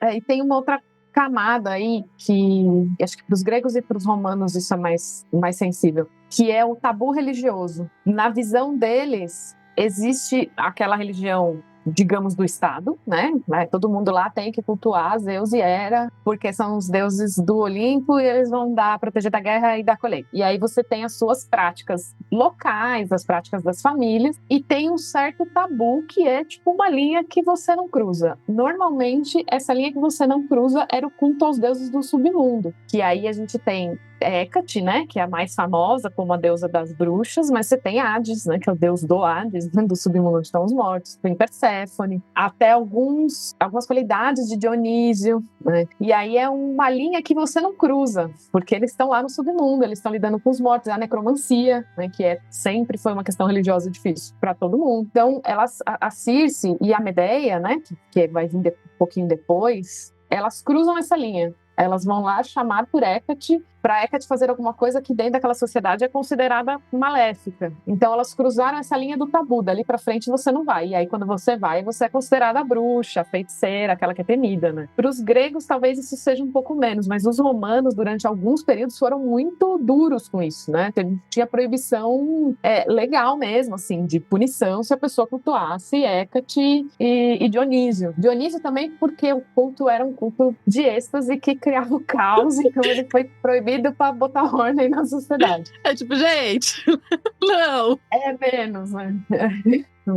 Speaker 4: E tem uma outra camada aí que acho que para os gregos e para os romanos isso é mais sensível, que é o tabu religioso. Na visão deles, existe aquela religião, digamos, do Estado, né? Todo mundo lá tem que cultuar Zeus e Hera, porque são os deuses do Olimpo e eles vão proteger da guerra e da colheita. E aí você tem as suas práticas locais, as práticas das famílias, e tem um certo tabu que é tipo uma linha que você não cruza. Normalmente, essa linha que você não cruza era o culto aos deuses do submundo, que aí a gente tem Hécate, né, que é a mais famosa como a deusa das bruxas, mas você tem Hades, né, que é o deus do Hades, né, do submundo onde estão os mortos, tem Perséfone, até algumas qualidades de Dionísio, né, e aí é uma linha que você não cruza, porque eles estão lá no submundo, eles estão lidando com os mortos, a necromancia, né, que sempre foi uma questão religiosa difícil para todo mundo. Então, a Circe e a Medeia, né, que vai vir um pouquinho depois, elas cruzam essa linha. Elas vão lá chamar por Hécate, para Hécate fazer alguma coisa que dentro daquela sociedade é considerada maléfica. Então elas cruzaram essa linha do tabu, dali para frente você não vai. E aí quando você vai, você é considerada bruxa, feiticeira, aquela que é temida, né? Para os gregos talvez isso seja um pouco menos, mas os romanos durante alguns períodos foram muito duros com isso, né? Tinha proibição legal mesmo, assim, de punição se a pessoa cultuasse Hécate e Dionísio. Dionísio também porque o culto era um culto de êxtase que criava o caos, então ele foi proibido para botar ordem na sociedade.
Speaker 3: É tipo, gente, não.
Speaker 4: É menos, né?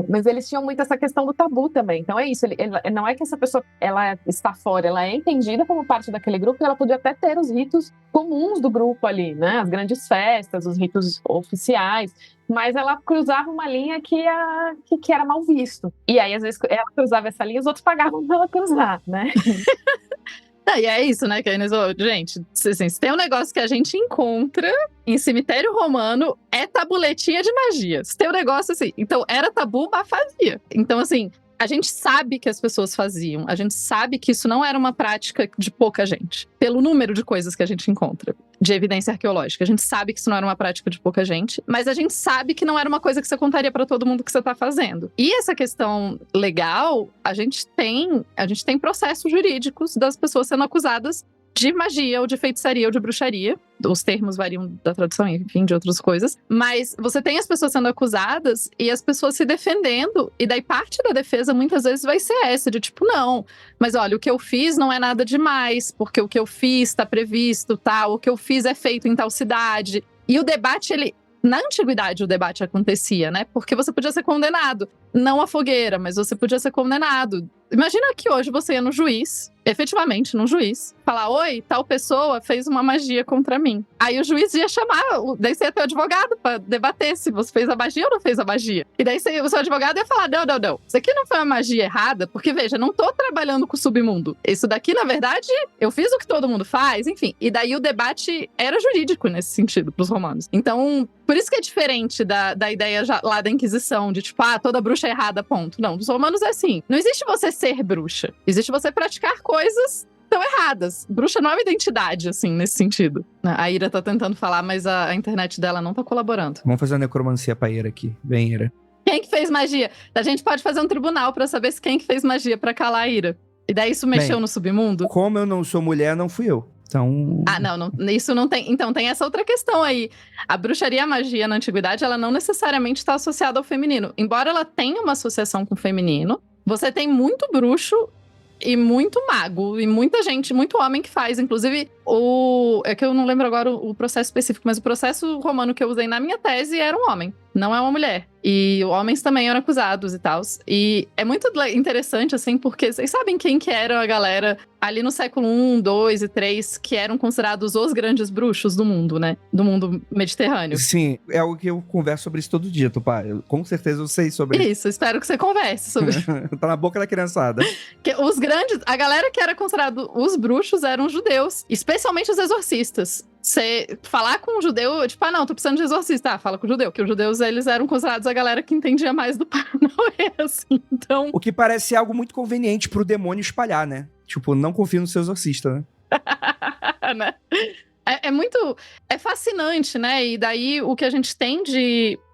Speaker 4: Mas eles tinham muito essa questão do tabu também. Então é isso, não é que essa pessoa ela está fora, ela é entendida como parte daquele grupo e ela podia até ter os ritos comuns do grupo ali, né? As grandes festas, os ritos oficiais, mas ela cruzava uma linha que era mal visto. E aí, às vezes, ela cruzava essa linha, os outros pagavam para ela cruzar, né?
Speaker 3: E é isso, né, que a Inês falou. Gente, assim, se tem um negócio que a gente encontra em cemitério romano, é tabuletinha de magia. Se tem um negócio assim, então era tabu, mas fazia. Então, assim, a gente sabe que as pessoas faziam, a gente sabe que isso não era uma prática de pouca gente, pelo número de coisas que a gente encontra, de evidência arqueológica. A gente sabe que isso não era uma prática de pouca gente, mas a gente sabe que não era uma coisa que você contaria para todo mundo que você tá fazendo. E essa questão legal, a gente tem processos jurídicos das pessoas sendo acusadas de magia, ou de feitiçaria, ou de bruxaria. Os termos variam da tradução, enfim, de outras coisas. Mas você tem as pessoas sendo acusadas e as pessoas se defendendo. E daí parte da defesa muitas vezes vai ser essa, de tipo, não, mas olha, o que eu fiz não é nada demais, porque o que eu fiz tá previsto, tá? O que eu fiz é feito em tal cidade. E o debate, na antiguidade o debate acontecia, né? Porque você podia ser condenado. Não à fogueira, mas você podia ser condenado. Imagina que hoje você ia no juiz, efetivamente num juiz, falar, oi, tal pessoa fez uma magia contra mim. Aí o juiz ia chamar, daí você ia ter o advogado pra debater se você fez a magia ou não fez a magia. E daí o seu advogado ia falar, não, isso aqui não foi uma magia errada, porque veja, não tô trabalhando com o submundo. Isso daqui, na verdade, eu fiz o que todo mundo faz, enfim. E daí o debate era jurídico nesse sentido pros romanos. Então, por isso que é diferente da ideia lá da Inquisição, de tipo, toda bruxa é errada, ponto. Não, dos romanos é assim, não existe você ser bruxa, existe você praticar coisas tão erradas. Bruxa não é uma identidade, assim, nesse sentido. A Ira tá tentando falar, mas a internet dela não tá colaborando.
Speaker 1: Vamos fazer uma necromancia pra Ira aqui. Vem, Ira.
Speaker 3: Quem que fez magia? A gente pode fazer um tribunal pra saber se quem que fez magia pra calar a Ira. E daí isso mexeu no submundo?
Speaker 1: Como eu não sou mulher, não fui eu. Então...
Speaker 3: não, isso não tem... Então, tem essa outra questão aí. A bruxaria e a magia na antiguidade, ela não necessariamente está associada ao feminino. Embora ela tenha uma associação com o feminino, você tem muito bruxo e muito mago, e muita gente, muito homem que faz. Inclusive, é que eu não lembro agora o processo específico, mas o processo romano que eu usei na minha tese era um homem, não é uma mulher. E homens também eram acusados e tal. E é muito interessante, assim, porque vocês sabem quem que era a galera ali no século I, II e III, que eram considerados os grandes bruxos do mundo, né? Do mundo mediterrâneo.
Speaker 1: Sim, é algo que eu converso sobre isso todo dia, Tupá. Com certeza eu sei sobre isso.
Speaker 3: Isso, espero que você converse sobre isso.
Speaker 1: Tá na boca da criançada.
Speaker 3: A galera que era considerado os bruxos eram judeus, especialmente os exorcistas. Você falar com um judeu, tipo, não, tô precisando de exorcista. Fala com o judeu, que os judeus, eles eram considerados a galera que entendia mais do Paranauê, assim, então...
Speaker 1: O que parece algo muito conveniente pro demônio espalhar, né? Tipo, não confio no seu exorcista, né?
Speaker 3: Né? É fascinante, né? E daí, o que a gente tem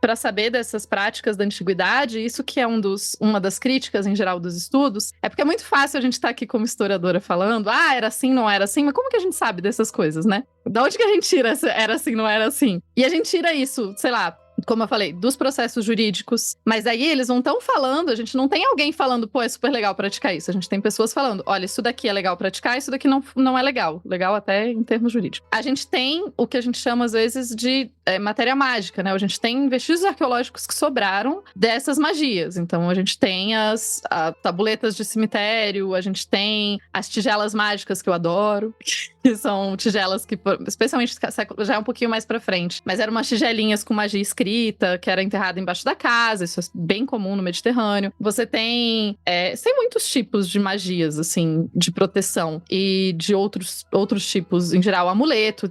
Speaker 3: pra saber dessas práticas da antiguidade, isso que é uma das críticas, em geral, dos estudos, é porque é muito fácil a gente estar aqui como historiadora falando, era assim, não era assim, mas como que a gente sabe dessas coisas, né? Da onde que a gente tira era assim, não era assim? E a gente tira isso, sei lá, como eu falei, dos processos jurídicos. Mas aí eles não estão falando, a gente não tem alguém falando, é super legal praticar isso. A gente tem pessoas falando, olha, isso daqui é legal praticar, isso daqui não é legal. Legal até em termos jurídicos. A gente tem o que a gente chama, às vezes, de matéria mágica, né? A gente tem vestígios arqueológicos que sobraram dessas magias. Então, a gente tem as tabuletas de cemitério, a gente tem as tigelas mágicas, que eu adoro, que são tigelas que, especialmente, já é um pouquinho mais pra frente, mas eram umas tigelinhas com magia escrita, que era enterrada embaixo da casa, isso é bem comum no Mediterrâneo. Você tem muitos tipos de magias, assim, de proteção, e de outros tipos, em geral, amuleto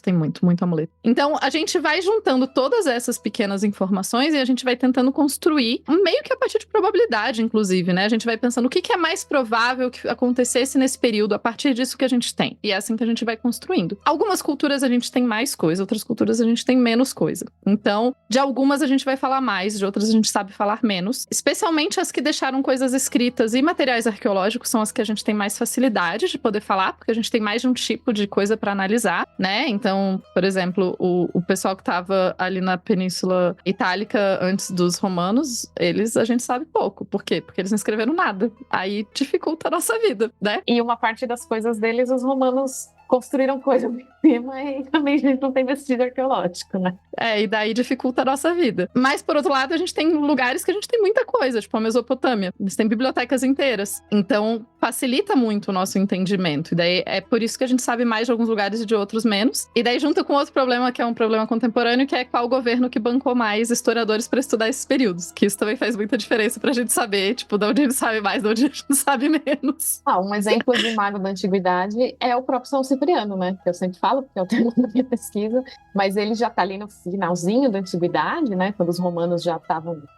Speaker 3: tem muito amuleto. Então, a gente vai juntando todas essas pequenas informações e a gente vai tentando construir, meio que a partir de probabilidade, inclusive, né? A gente vai pensando o que é mais provável que acontecesse nesse período, a partir disso que a gente tem. E é assim que a gente vai construindo. Algumas culturas a gente tem mais coisa, outras culturas a gente tem menos coisa. Então, de algumas a gente vai falar mais, de outras a gente sabe falar menos. Especialmente as que deixaram coisas escritas e materiais arqueológicos são as que a gente tem mais facilidade de poder falar, porque a gente tem mais de um tipo de coisa para analisar, né? Então, por exemplo, o pessoal que estava ali na Península Itálica antes dos romanos, a gente sabe pouco. Por quê? Porque eles não escreveram nada. Aí dificulta a nossa vida, né?
Speaker 4: E uma parte das coisas deles, os romanos construíram coisas em cima e também a gente não tem vestígio arqueológico, né?
Speaker 3: E daí dificulta a nossa vida. Mas, por outro lado, a gente tem lugares que a gente tem muita coisa, tipo a Mesopotâmia. Eles têm bibliotecas inteiras. Então, facilita muito o nosso entendimento. E daí é por isso que a gente sabe mais de alguns lugares e de outros menos. E daí junta com outro problema, que é um problema contemporâneo, que é qual governo que bancou mais historiadores para estudar esses períodos. Que isso também faz muita diferença pra gente saber, tipo, de onde a gente sabe mais, de onde a gente não sabe menos.
Speaker 4: Um exemplo de mago da antiguidade é o próprio São Cipriano, né? Que eu sempre falo. falo, porque é o tema da minha pesquisa, mas ele já está ali no finalzinho da Antiguidade, né, quando os romanos já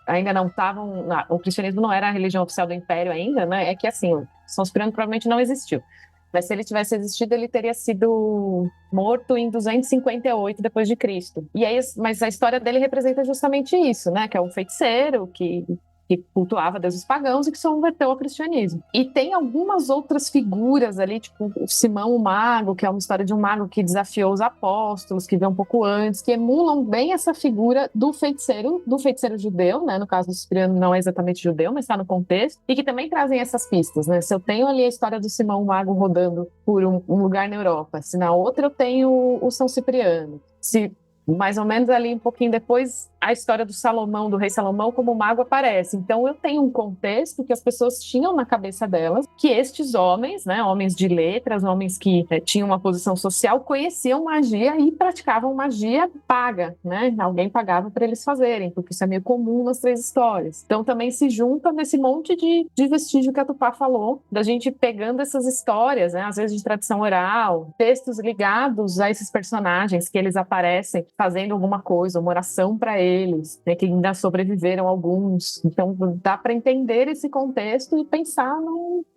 Speaker 4: ainda não estavam, o cristianismo não era a religião oficial do Império ainda, né, é que assim, o São Cipriano provavelmente não existiu. Mas se ele tivesse existido, ele teria sido morto em 258 depois de Cristo. Mas a história dele representa justamente isso, né? Que é um feiticeiro que cultuava deuses pagãos e que se converteu ao cristianismo. E tem algumas outras figuras ali, tipo o Simão o Mago, que é uma história de um mago que desafiou os apóstolos, que veio um pouco antes, que emulam bem essa figura do feiticeiro judeu, né? No caso do Cipriano não é exatamente judeu, mas está no contexto, e que também trazem essas pistas, né? Se eu tenho ali a história do Simão o Mago rodando por um lugar na Europa, se na outra eu tenho o São Cipriano, se mais ou menos ali um pouquinho depois a história do Salomão, do rei Salomão, como mago aparece. Então eu tenho um contexto que as pessoas tinham na cabeça delas, que estes homens, né, homens de letras, homens que tinham uma posição social, conheciam magia e praticavam magia paga, né? Alguém pagava para eles fazerem, porque isso é meio comum nas 3 histórias. Então também se junta nesse monte de vestígio que a Tupá falou, da gente pegando essas histórias, né, às vezes de tradição oral, textos ligados a esses personagens que eles aparecem fazendo alguma coisa, uma oração para eles, né, que ainda sobreviveram alguns. Então dá para entender esse contexto e pensar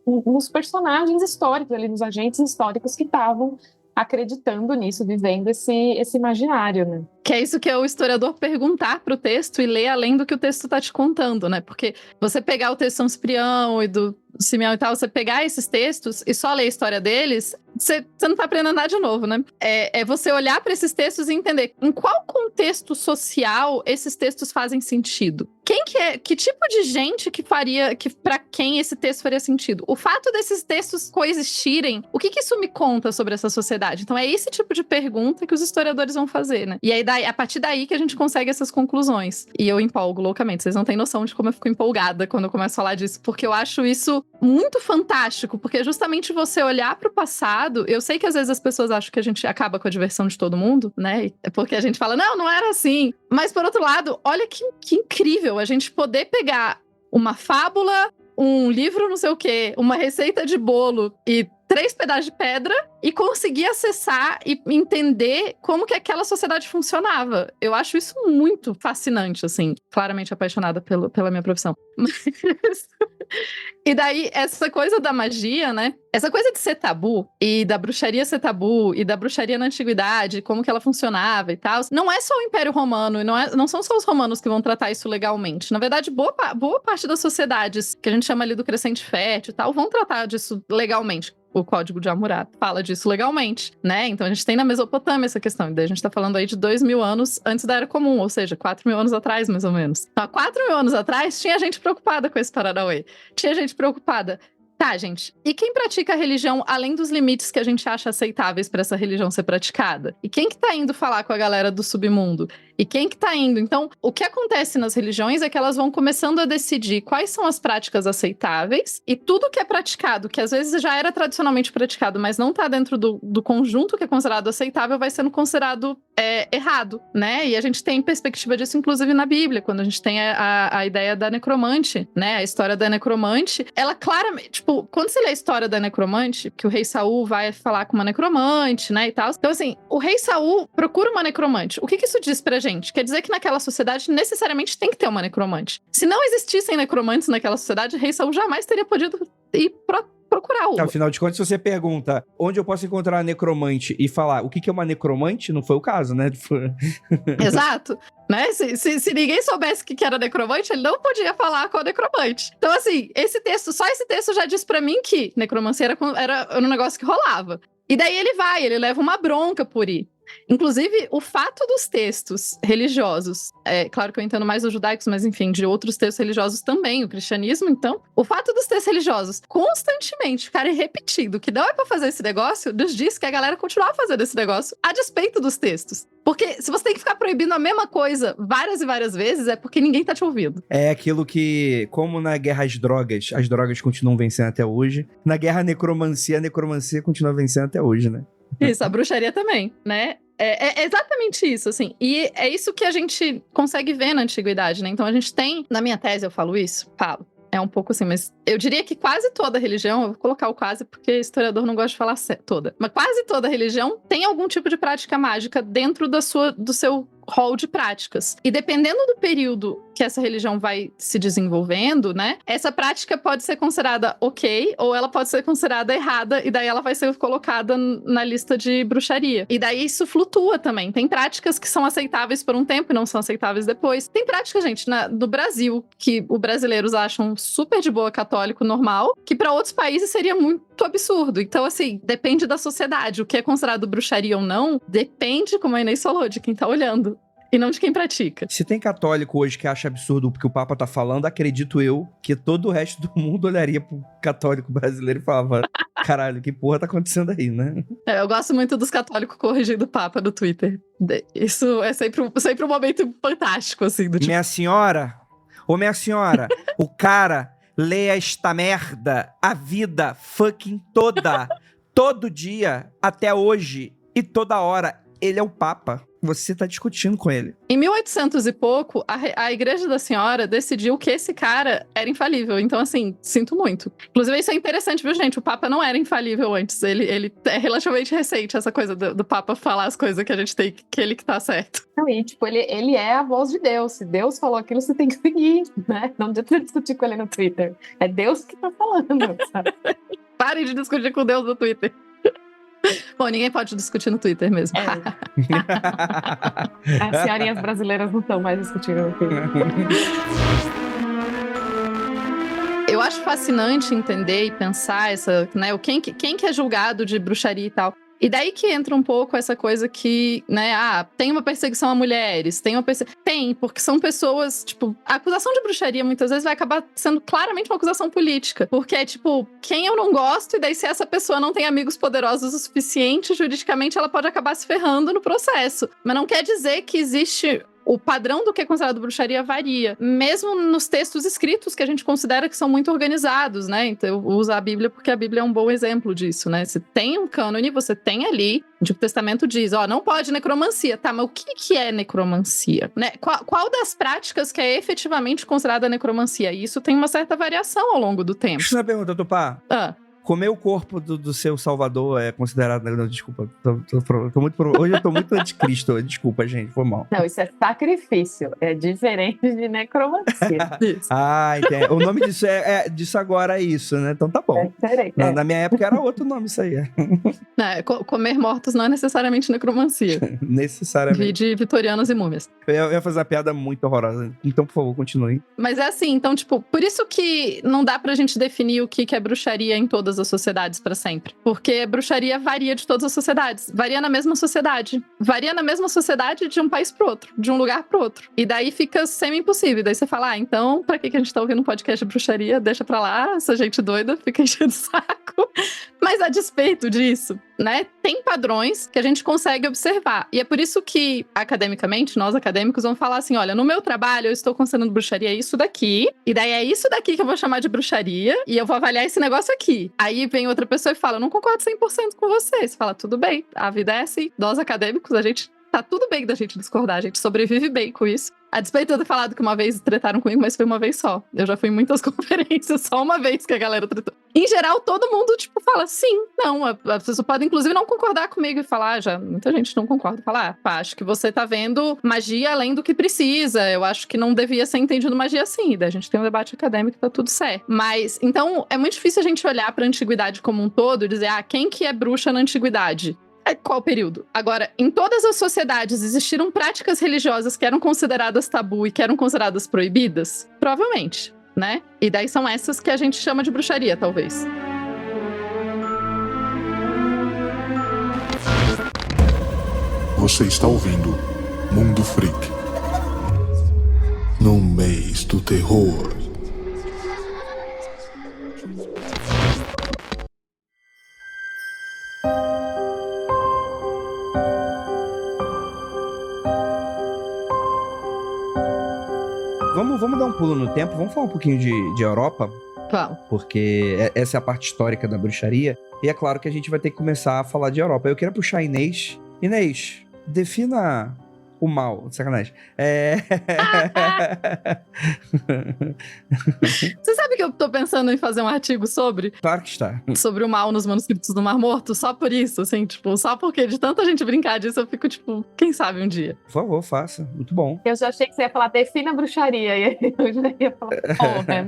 Speaker 4: nos personagens históricos, ali, nos agentes históricos que estavam acreditando nisso, vivendo esse imaginário, né?
Speaker 3: Que é isso que é o historiador perguntar pro texto e ler além do que o texto tá te contando, né? Porque você pegar o texto de São Cipriano e do Simeão e tal, você pegar esses textos e só ler a história deles, você não tá aprendendo nada de novo, né? É você olhar para esses textos e entender em qual contexto social esses textos fazem sentido. Que tipo de gente que para quem esse texto faria sentido? O fato desses textos coexistirem, o que isso me conta sobre essa sociedade? Então é esse tipo de pergunta que os historiadores vão fazer, né? E aí a partir daí que a gente consegue essas conclusões. E eu empolgo loucamente, vocês não têm noção de como eu fico empolgada quando eu começo a falar disso, porque eu acho isso muito fantástico, porque justamente você olhar para o passado, eu sei que às vezes as pessoas acham que a gente acaba com a diversão de todo mundo, né? Porque a gente fala, não era assim. Mas por outro lado, olha que incrível a gente poder pegar uma fábula, um livro não sei o quê, uma receita de bolo e 3 pedaços de pedra e conseguir acessar e entender como que aquela sociedade funcionava. Eu acho isso muito fascinante, assim. Claramente apaixonada pela minha profissão. Mas... E daí, essa coisa da magia, né? Essa coisa de ser tabu, e da bruxaria ser tabu, e da bruxaria na antiguidade, como que ela funcionava e tal, não é só o Império Romano, e não são só os romanos que vão tratar isso legalmente. Na verdade, boa parte das sociedades, que a gente chama ali do crescente fértil e tal, vão tratar disso legalmente. O Código de Hammurabi fala disso legalmente, né? Então a gente tem na Mesopotâmia essa questão. E daí a gente tá falando aí de 2.000 anos antes da Era Comum, ou seja, 4.000 anos atrás, mais ou menos. Então, há 4.000 anos atrás, tinha gente preocupada com esse Paranauê. Tinha gente preocupada. Tá, gente, e quem pratica a religião além dos limites que a gente acha aceitáveis para essa religião ser praticada? E quem que tá indo falar com a galera do submundo? E quem que tá indo? Então, o que acontece nas religiões é que elas vão começando a decidir quais são as práticas aceitáveis e tudo que é praticado, que às vezes já era tradicionalmente praticado, mas não tá dentro do conjunto que é considerado aceitável, vai sendo considerado errado, né? E a gente tem perspectiva disso, inclusive, na Bíblia, quando a gente tem a ideia da necromante, né? A história da necromante, ela claramente, tipo, quando você lê a história da necromante, que o rei Saul vai falar com uma necromante, né, e tal. Então, assim, o rei Saul procura uma necromante. O que isso diz pra gente? Quer dizer que naquela sociedade necessariamente tem que ter uma necromante. Se não existissem necromantes naquela sociedade, o rei Saul jamais teria podido ir procurar uma.
Speaker 1: Afinal de contas, se você pergunta onde eu posso encontrar uma necromante e falar o que é uma necromante, não foi o caso, né?
Speaker 3: Exato. Né? Se ninguém soubesse o que era necromante, ele não podia falar com a necromante. Então, assim, só esse texto já diz pra mim que necromancia era um negócio que rolava. E daí ele leva uma bronca por ir. Inclusive, o fato dos textos religiosos, claro que eu entendo mais os judaicos, mas enfim, de outros textos religiosos também, o cristianismo, então, o fato dos textos religiosos constantemente ficarem repetindo que não é pra fazer esse negócio, nos diz que a galera continuar fazendo esse negócio a despeito dos textos. Porque se você tem que ficar proibindo a mesma coisa várias e várias vezes, é porque ninguém tá te ouvindo. É
Speaker 1: aquilo que, como na guerra às drogas, as drogas continuam vencendo até hoje, na guerra à necromancia, a necromancia continua vencendo até hoje, né?
Speaker 3: Isso, a bruxaria também, né? É exatamente isso, assim. E é isso que a gente consegue ver na antiguidade, né? Então a gente tem, na minha tese eu falo isso, É um pouco assim, mas eu diria que quase toda religião, eu vou colocar o quase porque historiador não gosta de falar toda, mas quase toda religião tem algum tipo de prática mágica dentro do seu rol de práticas. E dependendo do período que essa religião vai se desenvolvendo, né, essa prática pode ser considerada ok, ou ela pode ser considerada errada, e daí ela vai ser colocada na lista de bruxaria. E daí isso flutua também. Tem práticas que são aceitáveis por um tempo e não são aceitáveis depois. Tem práticas, gente, no Brasil, que os brasileiros acham super de boa católico normal, que para outros países seria muito absurdo. Então, assim, depende da sociedade. O que é considerado bruxaria ou não, depende, como a Inês falou, de quem tá olhando. E não de quem pratica.
Speaker 1: Se tem católico hoje que acha absurdo o que o Papa tá falando, acredito eu que todo o resto do mundo olharia pro católico brasileiro e falava: caralho, que porra tá acontecendo aí, né?
Speaker 3: Eu gosto muito dos católicos corrigindo o Papa no Twitter. Isso é sempre um momento fantástico, assim. Do tipo...
Speaker 1: Minha senhora, o cara lê esta merda a vida fucking toda, todo dia, até hoje e toda hora. Ele é o Papa. Você tá discutindo com ele.
Speaker 3: Em 1800 e pouco, a Igreja da Senhora decidiu que esse cara era infalível. Então, assim, sinto muito. Inclusive, isso é interessante, viu, gente? O Papa não era infalível antes. Ele é relativamente recente, essa coisa do Papa falar as coisas que a gente tem, que ele que tá certo.
Speaker 4: Não, e, tipo, ele é a voz de Deus. Se Deus falou aquilo, você tem que seguir, né? Não adianta discutir com ele no Twitter. É Deus que tá falando, sabe?
Speaker 3: Parem de discutir com Deus no Twitter. Bom, ninguém pode discutir no Twitter mesmo.
Speaker 4: As senhorinhas brasileiras não estão mais discutindo no Twitter.
Speaker 3: Eu acho fascinante entender e pensar né, quem que é julgado de bruxaria e tal. E daí que entra um pouco essa coisa que, né, tem uma perseguição a mulheres, tem, porque são pessoas, tipo, a acusação de bruxaria muitas vezes vai acabar sendo claramente uma acusação política, porque é tipo, quem eu não gosto, e daí se essa pessoa não tem amigos poderosos o suficiente, juridicamente ela pode acabar se ferrando no processo. Mas não quer dizer que existe... O padrão do que é considerado bruxaria varia. Mesmo nos textos escritos que a gente considera que são muito organizados, né? Então, eu uso a Bíblia porque a Bíblia é um bom exemplo disso, né? Você tem um cânone, você tem ali, onde o Testamento diz, não pode necromancia. Tá, mas o que é necromancia? Né? Qual das práticas que é efetivamente considerada necromancia? E isso tem uma certa variação ao longo do tempo.
Speaker 1: Deixa eu fazer uma pergunta, Tupá. Comer o corpo do seu salvador é considerado... Não, desculpa. Hoje eu tô muito anticristo. Desculpa, gente. Foi mal.
Speaker 4: Não, isso é sacrifício. É diferente de necromancia.
Speaker 1: Entendi. O nome disso disso agora é isso, né? Então tá bom.
Speaker 4: É diferente.
Speaker 1: Na minha época era outro nome isso aí.
Speaker 3: Comer mortos não é necessariamente necromancia.
Speaker 1: Necessariamente.
Speaker 3: De vitorianos e múmias.
Speaker 1: Eu ia fazer uma piada muito horrorosa. Então, por favor, continue.
Speaker 3: Mas é assim, então, tipo, por isso que não dá pra gente definir o que é bruxaria em todas as sociedades pra sempre. Porque bruxaria varia de todas as sociedades. Varia na mesma sociedade. Varia na mesma sociedade de um país pro outro. De um lugar pro outro. E daí fica semi-impossível. Daí você fala, então, pra que a gente tá ouvindo um podcast de bruxaria? Deixa pra lá, essa gente doida fica enchendo o saco. Mas a despeito disso, né, tem padrões que a gente consegue observar. E é por isso que, academicamente, nós acadêmicos vamos falar assim, olha, no meu trabalho eu estou considerando bruxaria isso daqui, e daí é isso daqui que eu vou chamar de bruxaria, e eu vou avaliar esse negócio aqui. Aí vem outra pessoa e fala, eu não concordo 100% com você. Você fala, tudo bem, a vida é assim. Nós acadêmicos, a gente tá tudo bem da gente discordar, a gente sobrevive bem com isso. A despeito de eu ter falado que uma vez tretaram comigo, mas foi uma vez só. Eu já fui em muitas conferências, só uma vez que a galera tretou. Em geral, todo mundo, tipo, fala sim, não. A pessoa pode, inclusive, não concordar comigo e falar, muita gente não concorda. Falar, acho que você tá vendo magia além do que precisa. Eu acho que não devia ser entendido magia assim. E daí a gente tem um debate acadêmico, tá tudo certo. Mas, então, é muito difícil a gente olhar pra antiguidade como um todo e dizer, quem que é bruxa na antiguidade? Qual período? Agora, em todas as sociedades existiram práticas religiosas que eram consideradas tabu e que eram consideradas proibidas? Provavelmente, né? E daí são essas que a gente chama de bruxaria, talvez.
Speaker 6: Você está ouvindo Mundo Freak. No mês do terror.
Speaker 1: Vamos dar um pulo no tempo, vamos falar um pouquinho de Europa,
Speaker 3: Vamos.
Speaker 1: porque essa é a parte histórica da bruxaria, e é claro que a gente vai ter que começar a falar de Europa. Eu queria puxar a Inês. Inês, defina o mal. Sacanagem.
Speaker 3: Você sabe que eu tô pensando em fazer um artigo sobre
Speaker 1: Claro que está.
Speaker 3: o mal nos manuscritos do Mar Morto? Só por isso, assim, tipo, só porque de tanta gente brincar disso, eu fico, tipo, quem sabe um dia.
Speaker 1: Por favor, faça. Muito bom.
Speaker 4: Eu já achei que você ia falar, defina a bruxaria. E aí eu já ia falar,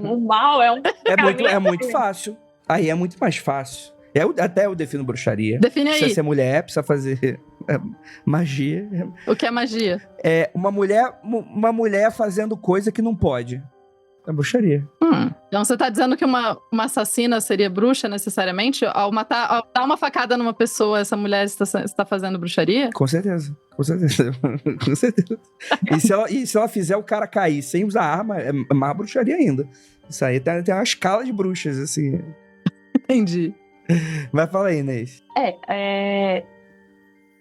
Speaker 4: o mal é um
Speaker 1: É muito fácil. Aí é muito mais fácil. Até eu defino bruxaria.
Speaker 3: Define
Speaker 1: Precisa
Speaker 3: aí,
Speaker 1: ser mulher, precisa fazer magia.
Speaker 3: o que é magia?
Speaker 1: É uma mulher fazendo coisa que não pode. É bruxaria.
Speaker 3: Então você tá dizendo que uma assassina seria bruxa necessariamente? Ao dar uma facada numa pessoa, essa mulher está fazendo bruxaria?
Speaker 1: Com certeza. Com certeza. Com certeza. E se ela fizer o cara cair sem usar arma, é mais bruxaria ainda. Isso aí tem uma escala de bruxas, assim.
Speaker 3: Entendi.
Speaker 1: Mas fala aí, Inês.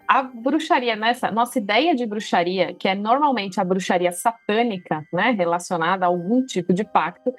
Speaker 4: A bruxaria, nossa ideia de bruxaria, que é normalmente a bruxaria satânica, né, relacionada a algum tipo de pacto,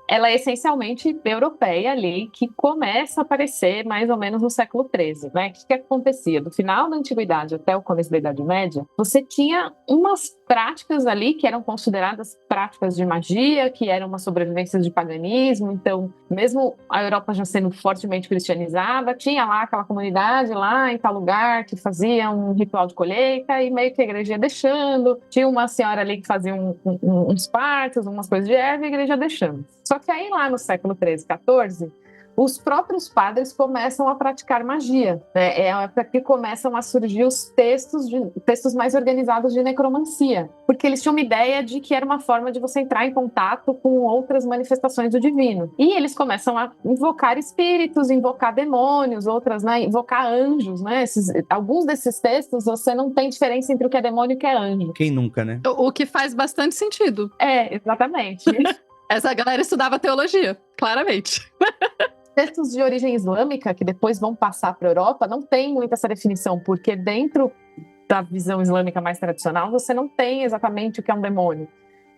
Speaker 4: ela é essencialmente europeia ali, que começa a aparecer mais ou menos no século XIII, né? O que acontecia? Do final da Antiguidade até o começo da Idade Média, você tinha umas práticas ali que eram consideradas práticas de magia, que eram uma sobrevivência de paganismo, então, mesmo a Europa já sendo fortemente cristianizada, tinha lá aquela comunidade lá em tal lugar que fazia um ritual de colheita e meio que a igreja ia deixando, tinha uma senhora ali que fazia uns partos, umas coisas de erva e a igreja ia deixando. Só que aí lá no século XIII, XIV, os próprios padres começam a praticar magia, né? É a época que começam a surgir os textos mais organizados de necromancia, porque eles tinham uma ideia de que era uma forma de você entrar em contato com outras manifestações do divino. E eles começam a invocar espíritos, invocar demônios, outras, né? Invocar anjos, né? Alguns desses textos você não tem diferença entre o que é demônio e o que é anjo.
Speaker 1: Quem nunca, né?
Speaker 3: O que faz bastante sentido.
Speaker 4: Exatamente.
Speaker 3: Essa galera estudava teologia, claramente.
Speaker 4: Textos de origem islâmica, que depois vão passar para a Europa, não tem muito essa definição, porque dentro da visão islâmica mais tradicional, você não tem exatamente o que é um demônio.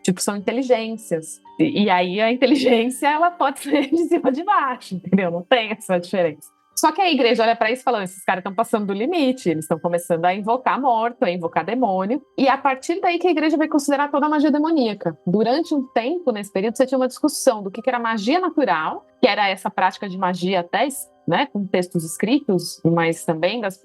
Speaker 4: Tipo, são inteligências. E aí a inteligência, ela pode ser de cima ou de baixo, entendeu? Não tem essa diferença. Só que a igreja olha para isso falando, esses caras estão passando do limite, eles estão começando a invocar morto, a invocar demônio, e a partir daí que a igreja vai considerar toda a magia demoníaca. Durante um tempo, nesse período, você tinha uma discussão do que era magia natural, que era essa prática de magia até, né, com textos escritos, mas também das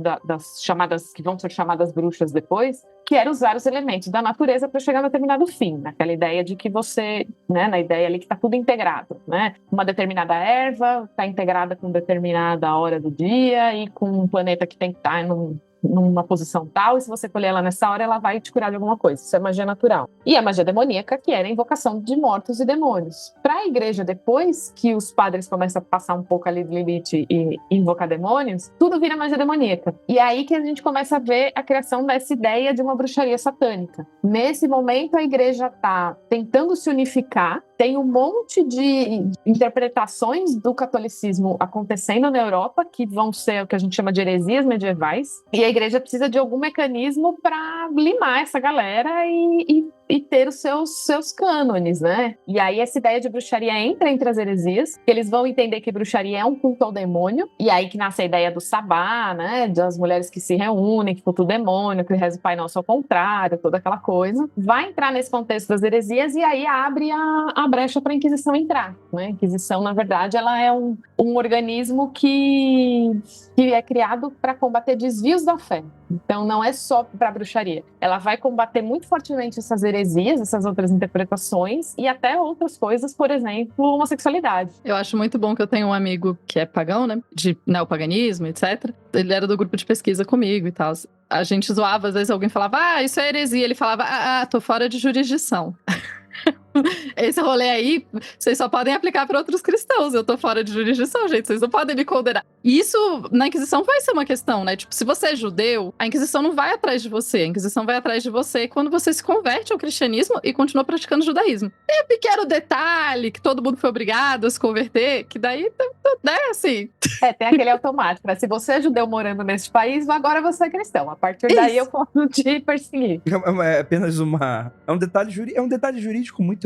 Speaker 4: chamadas, que vão ser chamadas bruxas depois, que era usar os elementos da natureza para chegar a um determinado fim, naquela ideia de que você, né, na ideia ali que está tudo integrado, né? Uma determinada erva está integrada com determinada hora do dia e com um planeta que tem que estar numa posição tal, e se você colher ela nessa hora, ela vai te curar de alguma coisa. Isso é magia natural. E a magia demoníaca, que era a invocação de mortos e demônios. Para a igreja, depois que os padres começam a passar um pouco ali do limite e invocar demônios, tudo vira magia demoníaca. E é aí que a gente começa a ver a criação dessa ideia de uma bruxaria satânica. Nesse momento, a igreja está tentando se unificar, tem um monte de interpretações do catolicismo acontecendo na Europa, que vão ser o que a gente chama de heresias medievais, e a igreja precisa de algum mecanismo para limar essa galera e ter os seus cânones, né? E aí essa ideia de bruxaria entra entre as heresias, que eles vão entender que bruxaria é um culto ao demônio, e aí que nasce a ideia do sabá, né? Das mulheres que se reúnem, que cultuam o demônio, que reza o Pai Nosso ao contrário, toda aquela coisa. Vai entrar nesse contexto das heresias e aí abre a brecha para a Inquisição entrar, né? A Inquisição, na verdade, ela é um organismo que é criado para combater desvios da fé. Então, não é só para a bruxaria. Ela vai combater muito fortemente essas heresias, essas outras interpretações e até outras coisas, por exemplo, homossexualidade.
Speaker 3: Eu acho muito bom que eu tenho um amigo que é pagão, né? De neopaganismo, etc. Ele era do grupo de pesquisa comigo e tal. A gente zoava, às vezes alguém falava, isso é heresia. Ele falava, tô fora de jurisdição. Esse rolê aí, vocês só podem aplicar para outros cristãos. Eu tô fora de jurisdição, gente. Vocês não podem me condenar. E isso, na Inquisição, vai ser uma questão, né? Tipo, se você é judeu, a Inquisição não vai atrás de você. A Inquisição vai atrás de você quando você se converte ao cristianismo e continua praticando o judaísmo. Tem um pequeno detalhe que todo mundo foi obrigado a se converter, que daí, né, assim...
Speaker 4: Tem aquele automático, né? Se você é judeu morando nesse país, agora você é cristão. A partir daí eu posso te perseguir.
Speaker 1: É apenas é um detalhe jurídico muito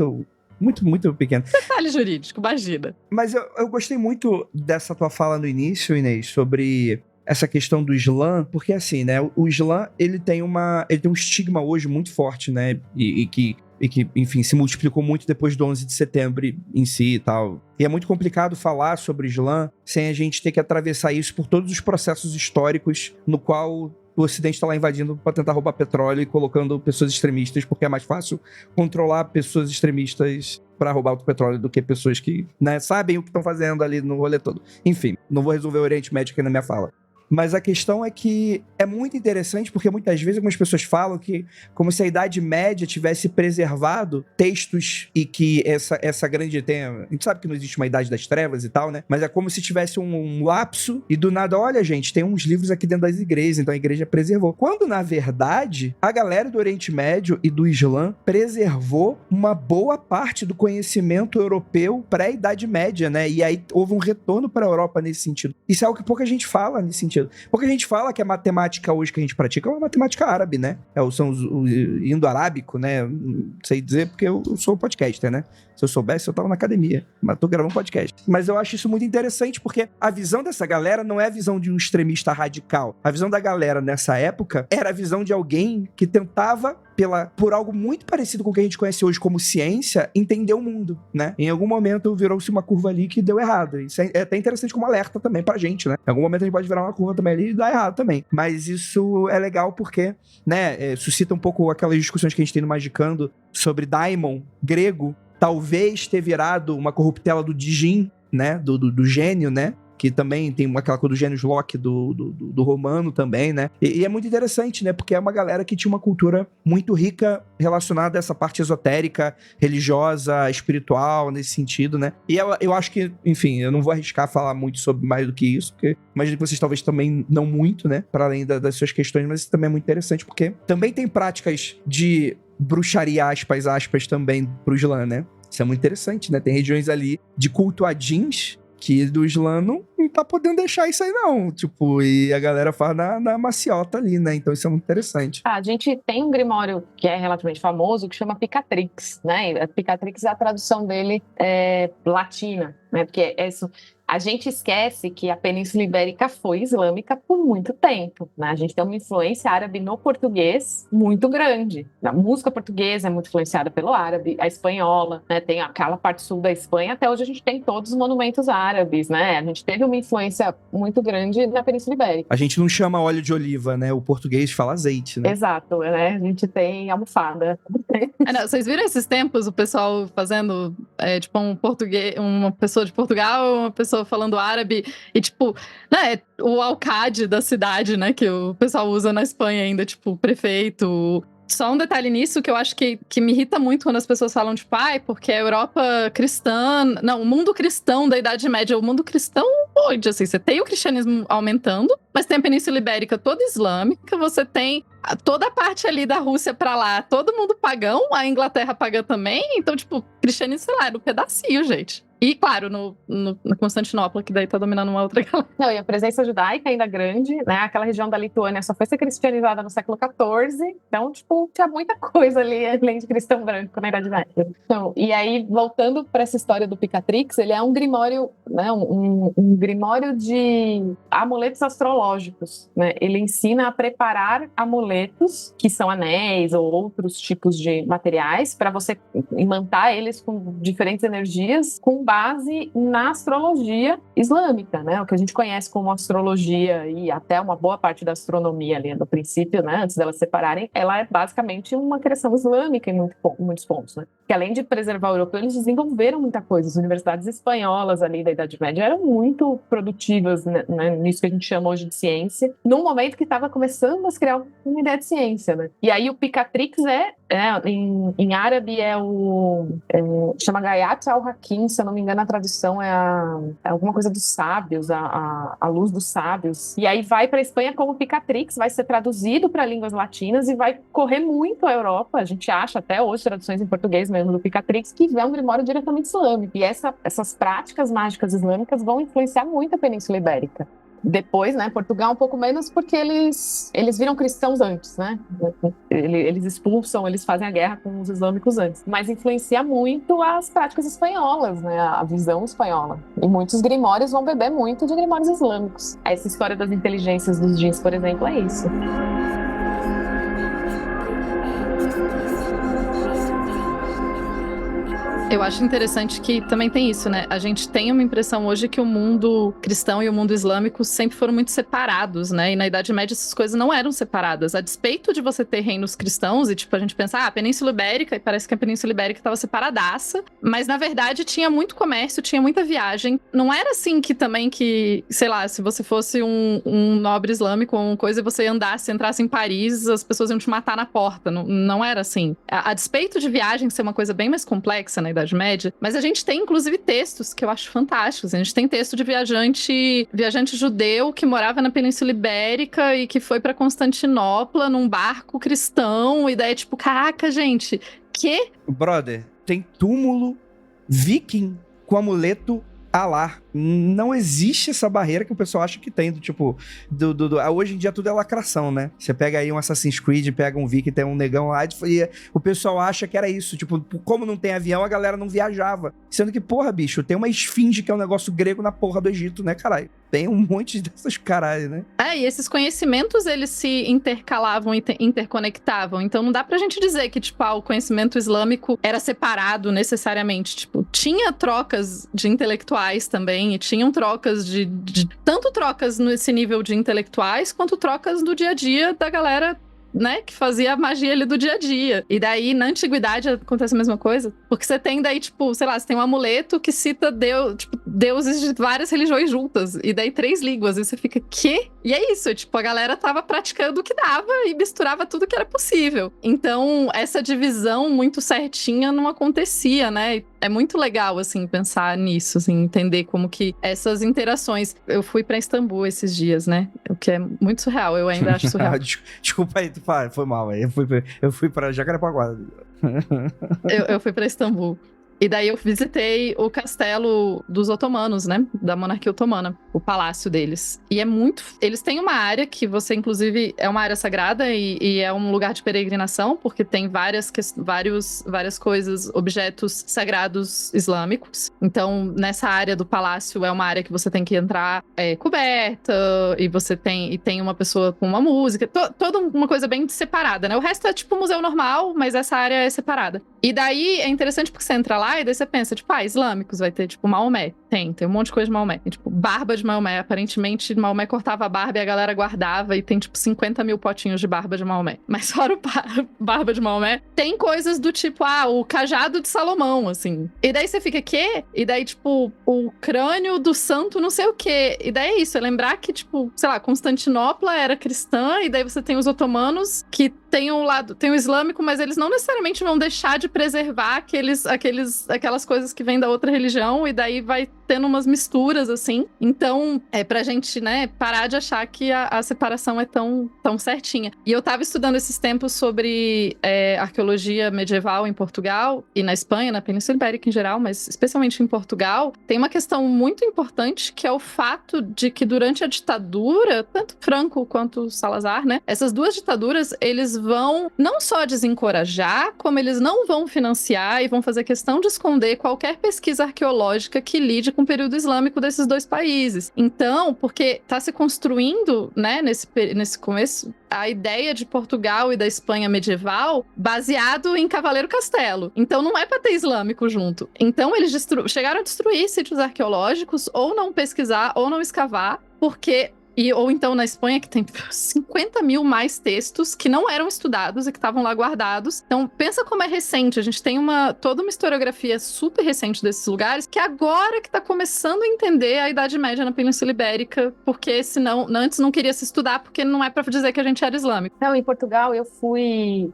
Speaker 1: pequeno.
Speaker 3: Detalhe jurídico, imagina.
Speaker 1: Mas eu gostei muito dessa tua fala no início, Inês, sobre essa questão do Islã, porque assim, né, o Islã, ele tem um estigma hoje muito forte, né, e que, enfim, se multiplicou muito depois do 11 de setembro em si e tal. E é muito complicado falar sobre o Islã sem a gente ter que atravessar isso por todos os processos históricos no qual o Ocidente está lá invadindo para tentar roubar petróleo e colocando pessoas extremistas, porque é mais fácil controlar pessoas extremistas para roubar o petróleo do que pessoas que, né, sabem o que estão fazendo ali no rolê todo. Enfim, não vou resolver o Oriente Médio aqui na minha fala. Mas a questão é que é muito interessante porque muitas vezes algumas pessoas falam que como se a Idade Média tivesse preservado textos e que essa grande... A gente sabe que não existe uma Idade das Trevas e tal, né? Mas é como se tivesse um lapso e do nada, olha, gente, tem uns livros aqui dentro das igrejas, então a igreja preservou. Quando, na verdade, a galera do Oriente Médio e do Islã preservou uma boa parte do conhecimento europeu pré-Idade Média, né? E aí houve um retorno para a Europa nesse sentido. Isso é algo que pouca gente fala nesse sentido. Porque a gente fala que a matemática hoje que a gente pratica é uma matemática árabe, né? São o indo-arábico, né? Não sei dizer porque eu sou podcaster, né? Se eu soubesse, eu tava na academia. Mas tô gravando um podcast. Mas eu acho isso muito interessante porque a visão dessa galera não é a visão de um extremista radical. A visão da galera nessa época era a visão de alguém que tentava por algo muito parecido com o que a gente conhece hoje como ciência, entender o mundo, né? Em algum momento virou-se uma curva ali que deu errado. Isso é até interessante como alerta também pra gente, né? Em algum momento a gente pode virar uma curva também ali e dar errado também. Mas isso é legal porque, né, suscita um pouco aquelas discussões que a gente tem no Magicando sobre Daimon, grego, talvez ter virado uma corruptela do Dijin, né? Do gênio, né? Que também tem aquela coisa do Genius Loci do romano também, né? E é muito interessante, né? Porque é uma galera que tinha uma cultura muito rica relacionada a essa parte esotérica, religiosa, espiritual, nesse sentido, né? E eu acho que, enfim, eu não vou arriscar falar muito sobre mais do que isso, porque imagino que vocês talvez também não muito, né? Para além das suas questões, mas isso também é muito interessante, porque também tem práticas de bruxaria, aspas, também pro Islã, né? Isso é muito interessante, né? Tem regiões ali de culto a djinns que do Islã não tá podendo deixar isso aí não, tipo, e a galera faz na maciota ali, né, então isso é muito interessante.
Speaker 4: A gente tem um grimório que é relativamente famoso, que chama Picatrix, né, Picatrix, a tradução dele é latina, né, porque a gente esquece que a Península Ibérica foi islâmica por muito tempo, né? A gente tem uma influência árabe no português muito grande. A música portuguesa é muito influenciada pelo árabe, a espanhola, né? Tem aquela parte sul da Espanha, até hoje a gente tem todos os monumentos árabes, né? A gente teve uma influência muito grande na Península Ibérica.
Speaker 1: A gente não chama óleo de oliva, né? O português fala azeite, né?
Speaker 4: Exato, né? A gente tem almofada.
Speaker 3: Vocês viram esses tempos o pessoal fazendo, tipo, uma pessoa de Portugal, uma pessoa falando árabe, e tipo, né, o alcade da cidade, né, que o pessoal usa na Espanha ainda, tipo, prefeito. Só um detalhe nisso que eu acho que me irrita muito quando as pessoas falam, tipo, porque a Europa cristã... Não, o mundo cristão da Idade Média, o mundo cristão hoje, assim, você tem o cristianismo aumentando, mas tem a Península Ibérica toda islâmica, você tem toda a parte ali da Rússia pra lá, todo mundo pagão, a Inglaterra pagã também, então, tipo, cristianismo, sei lá, era um pedacinho, gente. E, claro, na Constantinopla, que daí tá dominando uma outra galera.
Speaker 4: Não, e a presença judaica ainda grande, né? Aquela região da Lituânia só foi ser cristianizada no século XIV. Então, tipo, tinha muita coisa ali, além de cristão branco na Idade Média. Então, e aí, voltando para essa história do Picatrix, ele é um grimório, né? Um grimório de amuletos astrológicos, né? Ele ensina a preparar amuletos, que são anéis ou outros tipos de materiais, para você imantar eles com diferentes energias, com base na astrologia islâmica, né? O que a gente conhece como astrologia e até uma boa parte da astronomia ali no princípio, né? Antes delas separarem, ela é basicamente uma criação islâmica em muitos pontos, né? Que além de preservar o europeu, eles desenvolveram muita coisa. As universidades espanholas ali da Idade Média eram muito produtivas, né? Nisso que a gente chama hoje de ciência, num momento que estava começando a se criar uma ideia de ciência, né? E aí o Picatrix em árabe chama Gayat al-Hakim, se eu não me engano a tradução é alguma coisa dos sábios, a luz dos sábios. E aí vai para a Espanha como Picatrix, vai ser traduzido para línguas latinas e vai correr muito a Europa. A gente acha até hoje traduções em português mesmo do Picatrix, que é um grimório diretamente islâmico. E essas práticas mágicas islâmicas vão influenciar muito a Península Ibérica. Depois, né, Portugal um pouco menos, porque eles viram cristãos antes, né? Eles expulsam, eles fazem a guerra com os islâmicos antes. Mas influencia muito as práticas espanholas, né? A visão espanhola. E muitos grimórios vão beber muito de grimórios islâmicos. Essa história das inteligências dos djinns, por exemplo, é isso.
Speaker 3: Eu acho interessante que também tem isso, né? A gente tem uma impressão hoje que o mundo cristão e o mundo islâmico sempre foram muito separados, né? E na Idade Média essas coisas não eram separadas. A despeito de você ter reinos cristãos e, tipo, a gente pensar, a Península Ibérica, e parece que a Península Ibérica estava separadaça, mas na verdade tinha muito comércio, tinha muita viagem. Não era assim que também que, sei lá, se você fosse um nobre islâmico ou uma coisa e você entrasse em Paris, as pessoas iam te matar na porta. Não era assim. A despeito de viagem ser uma coisa bem mais complexa na Idade Média, mas a gente tem inclusive textos que eu acho fantásticos. A gente tem texto de viajante judeu que morava na Península Ibérica e que foi pra Constantinopla num barco cristão, e daí tipo, caraca, gente, que?
Speaker 1: Brother, tem túmulo viking com amuleto Alá. Não existe essa barreira que o pessoal acha que tem, do tipo... hoje em dia tudo é lacração, né? Você pega aí um Assassin's Creed, pega um Viking, tem um negão lá, e o pessoal acha que era isso. Tipo, como não tem avião, a galera não viajava. Sendo que, porra, bicho, tem uma esfinge que é um negócio grego na porra do Egito, né, caralho? Tem um monte dessas caralho, né?
Speaker 3: E esses conhecimentos, eles se intercalavam e interconectavam. Então não dá pra gente dizer que, tipo, o conhecimento islâmico era separado necessariamente. Tipo, tinha trocas de intelectuais também, e tinham trocas tanto trocas nesse nível de intelectuais, quanto trocas do dia a dia da galera, né, que fazia a magia ali do dia a dia. E daí, na antiguidade, acontece a mesma coisa. Porque você tem daí, tipo, sei lá, você tem um amuleto que cita deuses de várias religiões juntas. E daí 3 línguas. E você fica, quê? E é isso, tipo, a galera tava praticando o que dava e misturava tudo que era possível. Então, essa divisão muito certinha não acontecia, né? É muito legal, assim, pensar nisso, assim, entender como que essas interações... Eu fui pra Istambul esses dias, né? O que é muito surreal, eu ainda acho surreal.
Speaker 1: Desculpa aí, foi mal, aí. Eu fui pra Jacarepaguá.
Speaker 3: Eu fui pra Istambul. E daí eu visitei o castelo dos otomanos, né? Da monarquia otomana, o palácio deles. E é muito... Eles têm uma área que você, inclusive, é uma área sagrada e é um lugar de peregrinação, porque tem várias coisas, objetos sagrados islâmicos. Então, nessa área do palácio é uma área que você tem que entrar coberta, e você tem uma pessoa com uma música, toda uma coisa bem separada, né? O resto é tipo museu normal, mas essa área é separada. E daí é interessante porque você entra lá e daí você pensa, tipo, islâmicos, vai ter, tipo, Maomé. Tem um monte de coisa de Maomé. Tem, tipo, barba de Maomé. Aparentemente, Maomé cortava a barba e a galera guardava, e tem, tipo, 50 mil potinhos de barba de Maomé. Mas fora o barba de Maomé, tem coisas do tipo, o cajado de Salomão, assim. E daí você fica, quê? E daí, tipo, o crânio do santo não sei o quê. E daí é isso, é lembrar que, tipo, sei lá, Constantinopla era cristã, e daí você tem os otomanos, que tem o islâmico, mas eles não necessariamente vão deixar de preservar aquelas coisas que vêm da outra religião, e daí vai tendo umas misturas, assim. Então, é pra gente, né, parar de achar que a separação é tão certinha. E eu tava estudando esses tempos sobre arqueologia medieval em Portugal e na Espanha, na Península Ibérica em geral, mas especialmente em Portugal, tem uma questão muito importante, que é o fato de que durante a ditadura, tanto Franco quanto Salazar, né, essas duas ditaduras, eles vão não só desencorajar, como eles não vão financiar e vão fazer questão de esconder qualquer pesquisa arqueológica que lide com o período islâmico desses dois países. Então, porque tá se construindo, né, nesse começo, a ideia de Portugal e da Espanha medieval baseado em Cavaleiro Castelo. Então não é pra ter islâmico junto. Então eles chegaram a destruir sítios arqueológicos, ou não pesquisar, ou não escavar, porque... ou então na Espanha, que tem 50 mil mais textos que não eram estudados e que estavam lá guardados. Então, pensa como é recente. A gente tem toda uma historiografia super recente desses lugares, que agora que tá começando a entender a Idade Média na Península Ibérica, porque senão, antes não queria se estudar, porque não é pra dizer que a gente era islâmico.
Speaker 4: Não, em Portugal eu fui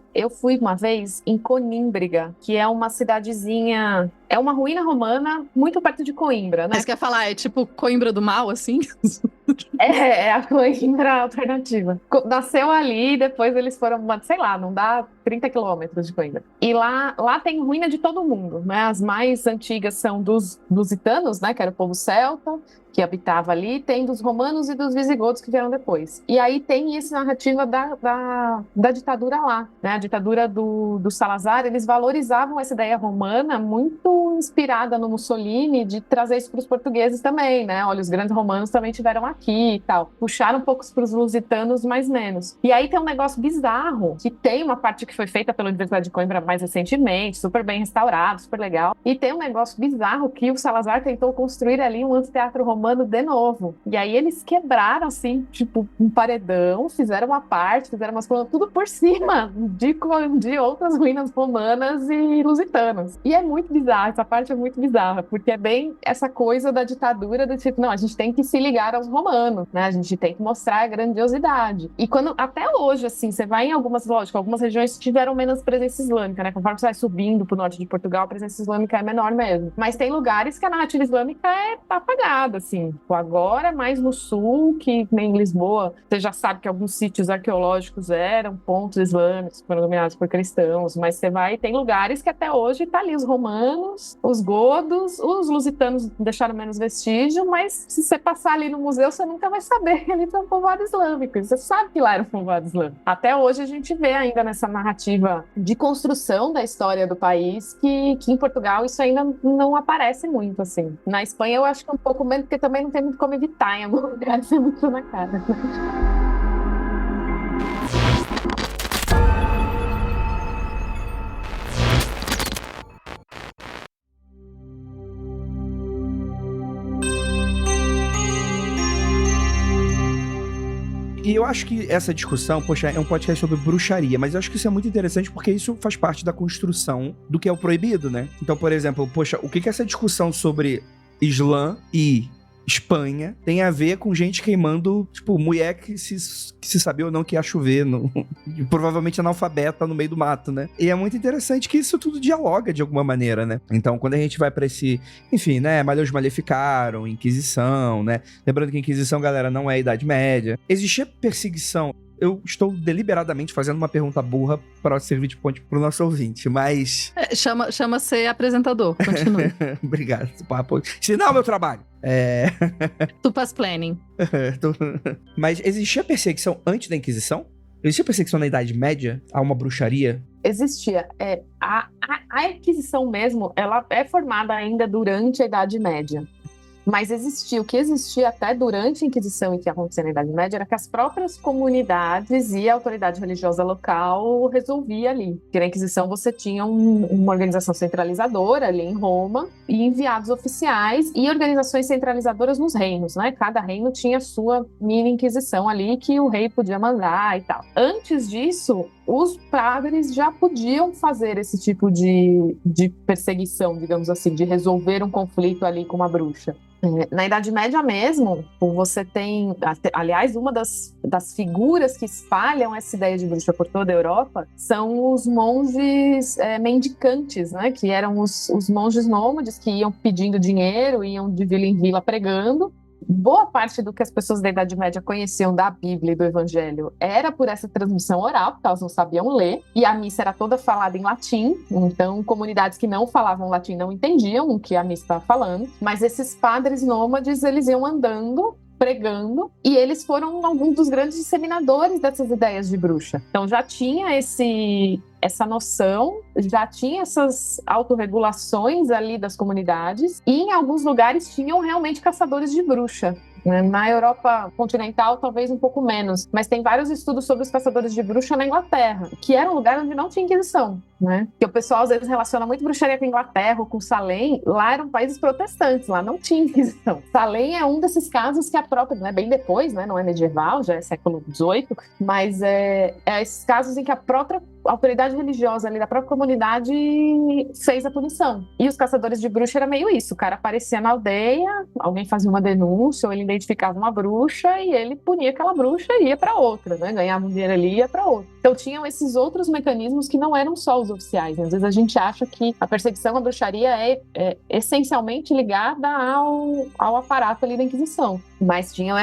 Speaker 4: uma vez em Conímbriga, que é uma cidadezinha... É uma ruína romana muito perto de Coimbra, né?
Speaker 3: Mas quer falar, é tipo Coimbra do Mal, assim?
Speaker 4: É a Coimbra alternativa. Nasceu ali, depois eles foram, sei lá, não dá 30 quilômetros de Coimbra. E lá tem ruína de todo mundo, né? As mais antigas são dos lusitanos, né? Que era o povo celta, que habitava ali, tem dos romanos e dos visigodos que vieram depois. E aí tem essa narrativa da ditadura lá, né? A ditadura do Salazar, eles valorizavam essa ideia romana muito inspirada no Mussolini de trazer isso para os portugueses também, né? Olha, os grandes romanos também tiveram aqui e tal. Puxaram um pouco para os lusitanos, mais menos. E aí tem um negócio bizarro, que tem uma parte que foi feita pela Universidade de Coimbra mais recentemente, super bem restaurado, super legal. E tem um negócio bizarro que o Salazar tentou construir ali um anfiteatro romano de novo. E aí eles quebraram, assim, tipo, um paredão, fizeram uma parte, fizeram umas coisas, tudo por cima de outras ruínas romanas e lusitanas. E é muito bizarro, essa parte é muito bizarra, porque é bem essa coisa da ditadura do tipo, não, a gente tem que se ligar aos romanos, né? A gente tem que mostrar a grandiosidade. E quando, até hoje, assim, você vai em algumas, lógico, algumas regiões tiveram menos presença islâmica, né? Conforme você vai subindo pro norte de Portugal, a presença islâmica é menor mesmo. Mas tem lugares que a narrativa islâmica tá apagada, assim. Agora, mais no sul, que nem em Lisboa, você já sabe que alguns sítios arqueológicos eram pontos islâmicos que foram dominados por cristãos, mas você vai, tem lugares que até hoje tá ali os romanos, os godos, os lusitanos deixaram menos vestígio, mas se você passar ali no museu, você nunca vai saber que ali foi um povoado islâmico. Você sabe que lá era um povoado islâmico. Até hoje a gente vê ainda nessa narrativa de construção da história do país que em Portugal isso ainda não aparece muito, assim. Na Espanha eu acho que é um pouco menos, porque também não tem muito como evitar em algum lugar, isso é muito na cara.
Speaker 1: E eu acho que essa discussão, poxa, é um podcast sobre bruxaria, mas eu acho que isso é muito interessante porque isso faz parte da construção do que é o proibido, né? Então, por exemplo, poxa, o que essa discussão sobre Islã e Espanha tem a ver com gente queimando, tipo, mulher que se sabia ou não que ia chover, provavelmente analfabeta no meio do mato, né? E é muito interessante que isso tudo dialoga de alguma maneira, né? Então, quando a gente vai pra esse, enfim, né, Malleus Maleficarum, Inquisição, né? Lembrando que a Inquisição, galera, não é a Idade Média. Existia perseguição. Eu estou deliberadamente fazendo uma pergunta burra para servir de ponte pro nosso ouvinte, mas...
Speaker 3: Chama-se apresentador, continue.
Speaker 1: Obrigado, papo. Ensinar o meu trabalho.
Speaker 3: Tupas Planning.
Speaker 1: Mas existia perseguição antes da Inquisição? Existia perseguição na Idade Média? Há uma bruxaria?
Speaker 4: Existia. A Inquisição mesmo, ela é formada ainda durante a Idade Média. Mas o que existia até durante a Inquisição e que acontecia na Idade Média era que as próprias comunidades e a autoridade religiosa local resolvia ali. Porque na Inquisição você tinha uma organização centralizadora ali em Roma e enviados oficiais e organizações centralizadoras nos reinos, né? Cada reino tinha sua mini Inquisição ali que o rei podia mandar e tal. Antes disso, os padres já podiam fazer esse tipo de perseguição, digamos assim, de resolver um conflito ali com uma bruxa. Na Idade Média mesmo, você tem, aliás, uma das figuras que espalham essa ideia de bruxa por toda a Europa são os monges mendicantes, né? Que eram os monges nômades que iam pedindo dinheiro, iam de vila em vila pregando. Boa parte do que as pessoas da Idade Média conheciam da Bíblia e do Evangelho era por essa transmissão oral, porque elas não sabiam ler, e a missa era toda falada em latim, então comunidades que não falavam latim não entendiam o que a missa estava falando, mas esses padres nômades, eles iam andando, pregando, e eles foram alguns dos grandes disseminadores dessas ideias de bruxa. Então já tinha essa noção, já tinha essas autorregulações ali das comunidades, e em alguns lugares tinham realmente caçadores de bruxa. Na Europa continental, talvez um pouco menos, mas tem vários estudos sobre os caçadores de bruxa na Inglaterra, que era um lugar onde não tinha Inquisição, né? Porque o pessoal às vezes relaciona muito bruxaria com a Inglaterra ou com Salem. Lá eram países protestantes, lá não tinha Inquisição. Salem é um desses casos que a própria, não é bem depois, né? Não é medieval, já é século XVIII, mas é esses casos em que a própria autoridade religiosa ali da própria comunidade fez a punição. E os caçadores de bruxa era meio isso, o cara aparecia na aldeia, alguém fazia uma denúncia, ou ele identificava uma bruxa e ele punia aquela bruxa e ia para outra, né? Ganhava um dinheiro ali e ia para outra. Então tinham esses outros mecanismos que não eram só os oficiais. Às vezes a gente acha que a perseguição à bruxaria é essencialmente ligada ao aparato ali da Inquisição. Mas tinham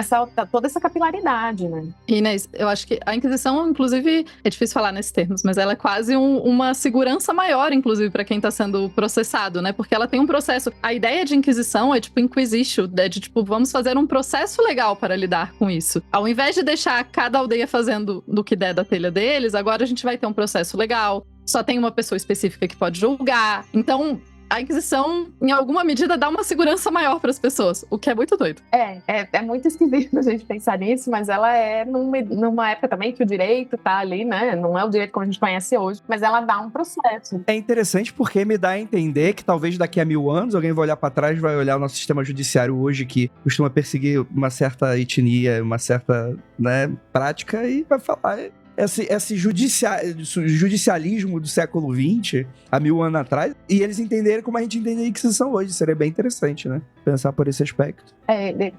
Speaker 4: toda essa capilaridade, né?
Speaker 3: Inês, eu acho que a Inquisição, inclusive, é difícil falar nesses termos, mas ela é quase uma segurança maior, inclusive, para quem está sendo processado, né? Porque ela tem um processo. A ideia de Inquisição é tipo inquisitio, é de tipo, vamos fazer um processo legal para lidar com isso. Ao invés de deixar cada aldeia fazendo do que der da telha deles, agora a gente vai ter um processo legal. Só tem uma pessoa específica que pode julgar. Então, a Inquisição, em alguma medida, dá uma segurança maior para as pessoas, o que é muito doido.
Speaker 4: É muito esquisito a gente pensar nisso, mas ela é numa época também que o direito tá ali, né? Não é o direito como a gente conhece hoje, mas ela dá um processo.
Speaker 1: É interessante porque me dá a entender que talvez daqui a 1000 anos alguém vai olhar pra trás, vai olhar o nosso sistema judiciário hoje, que costuma perseguir uma certa etnia, uma certa, né, prática, e vai falar... Esse judicialismo do século XX, há 1000 anos atrás, e eles entenderem como a gente entende a Inquisição hoje. Seria bem interessante, né? Pensar por esse aspecto.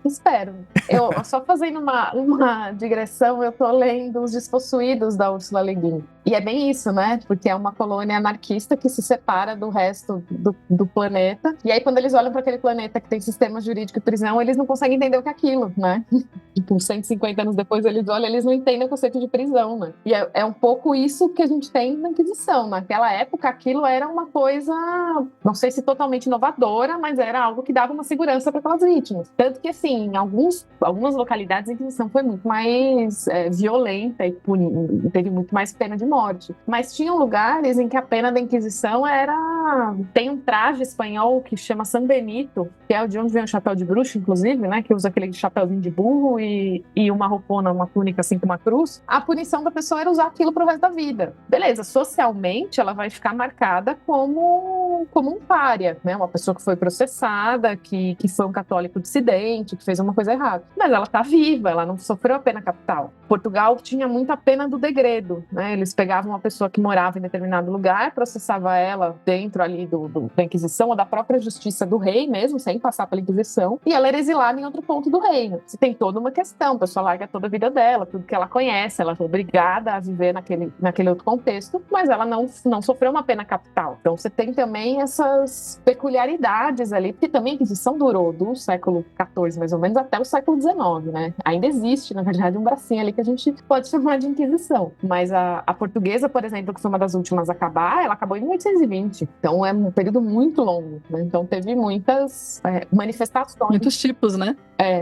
Speaker 4: Espero. Eu, só fazendo uma digressão, eu tô lendo Os Despossuídos, da Ursula Le Guin. E é bem isso, né? Porque é uma colônia anarquista que se separa do resto do planeta. E aí, quando eles olham para aquele planeta que tem sistema jurídico e prisão, eles não conseguem entender o que é aquilo, né? Tipo, 150 anos depois, eles olham, eles não entendem o conceito de prisão, né? E é um pouco isso que a gente tem na Inquisição. Naquela época, aquilo era uma coisa, não sei se totalmente inovadora, mas era algo que dava uma segurança para aquelas vítimas. Tanto que, assim, em algumas localidades, a Inquisição foi muito mais violenta e teve muito mais pena de morte. Mas tinham lugares em que a pena da Inquisição era... Tem um traje espanhol que chama San Benito, que é de onde vem o chapéu de bruxo, inclusive, né? Que usa aquele chapéuzinho de burro e uma roupona, uma túnica assim com uma cruz. A punição da pessoa era usar aquilo pro resto da vida. Beleza, socialmente ela vai ficar marcada como um pária, né? Uma pessoa que foi processada, que foi um católico dissidente, que fez uma coisa errada. Mas ela tá viva, ela não sofreu a pena capital. Portugal tinha muita pena do degredo, né? Eles pegavam uma pessoa que morava em determinado lugar, processava ela dentro ali da Inquisição ou da própria justiça do rei mesmo, sem passar pela Inquisição, e ela era exilada em outro ponto do reino. Você tem toda uma questão, a pessoa larga toda a vida dela, tudo que ela conhece, ela foi obrigada a viver naquele outro contexto, mas ela não sofreu uma pena capital. Então você tem também essas peculiaridades ali, porque também a Inquisição durou do século XIV, mais ou menos, até o século XIX, né? Ainda existe, na verdade, um bracinho ali que a gente pode chamar de Inquisição. Mas a portuguesa, por exemplo, que foi uma das últimas a acabar, ela acabou em 1820. Então é um período muito longo, né? Então teve muitas manifestações.
Speaker 3: Muitos tipos, né?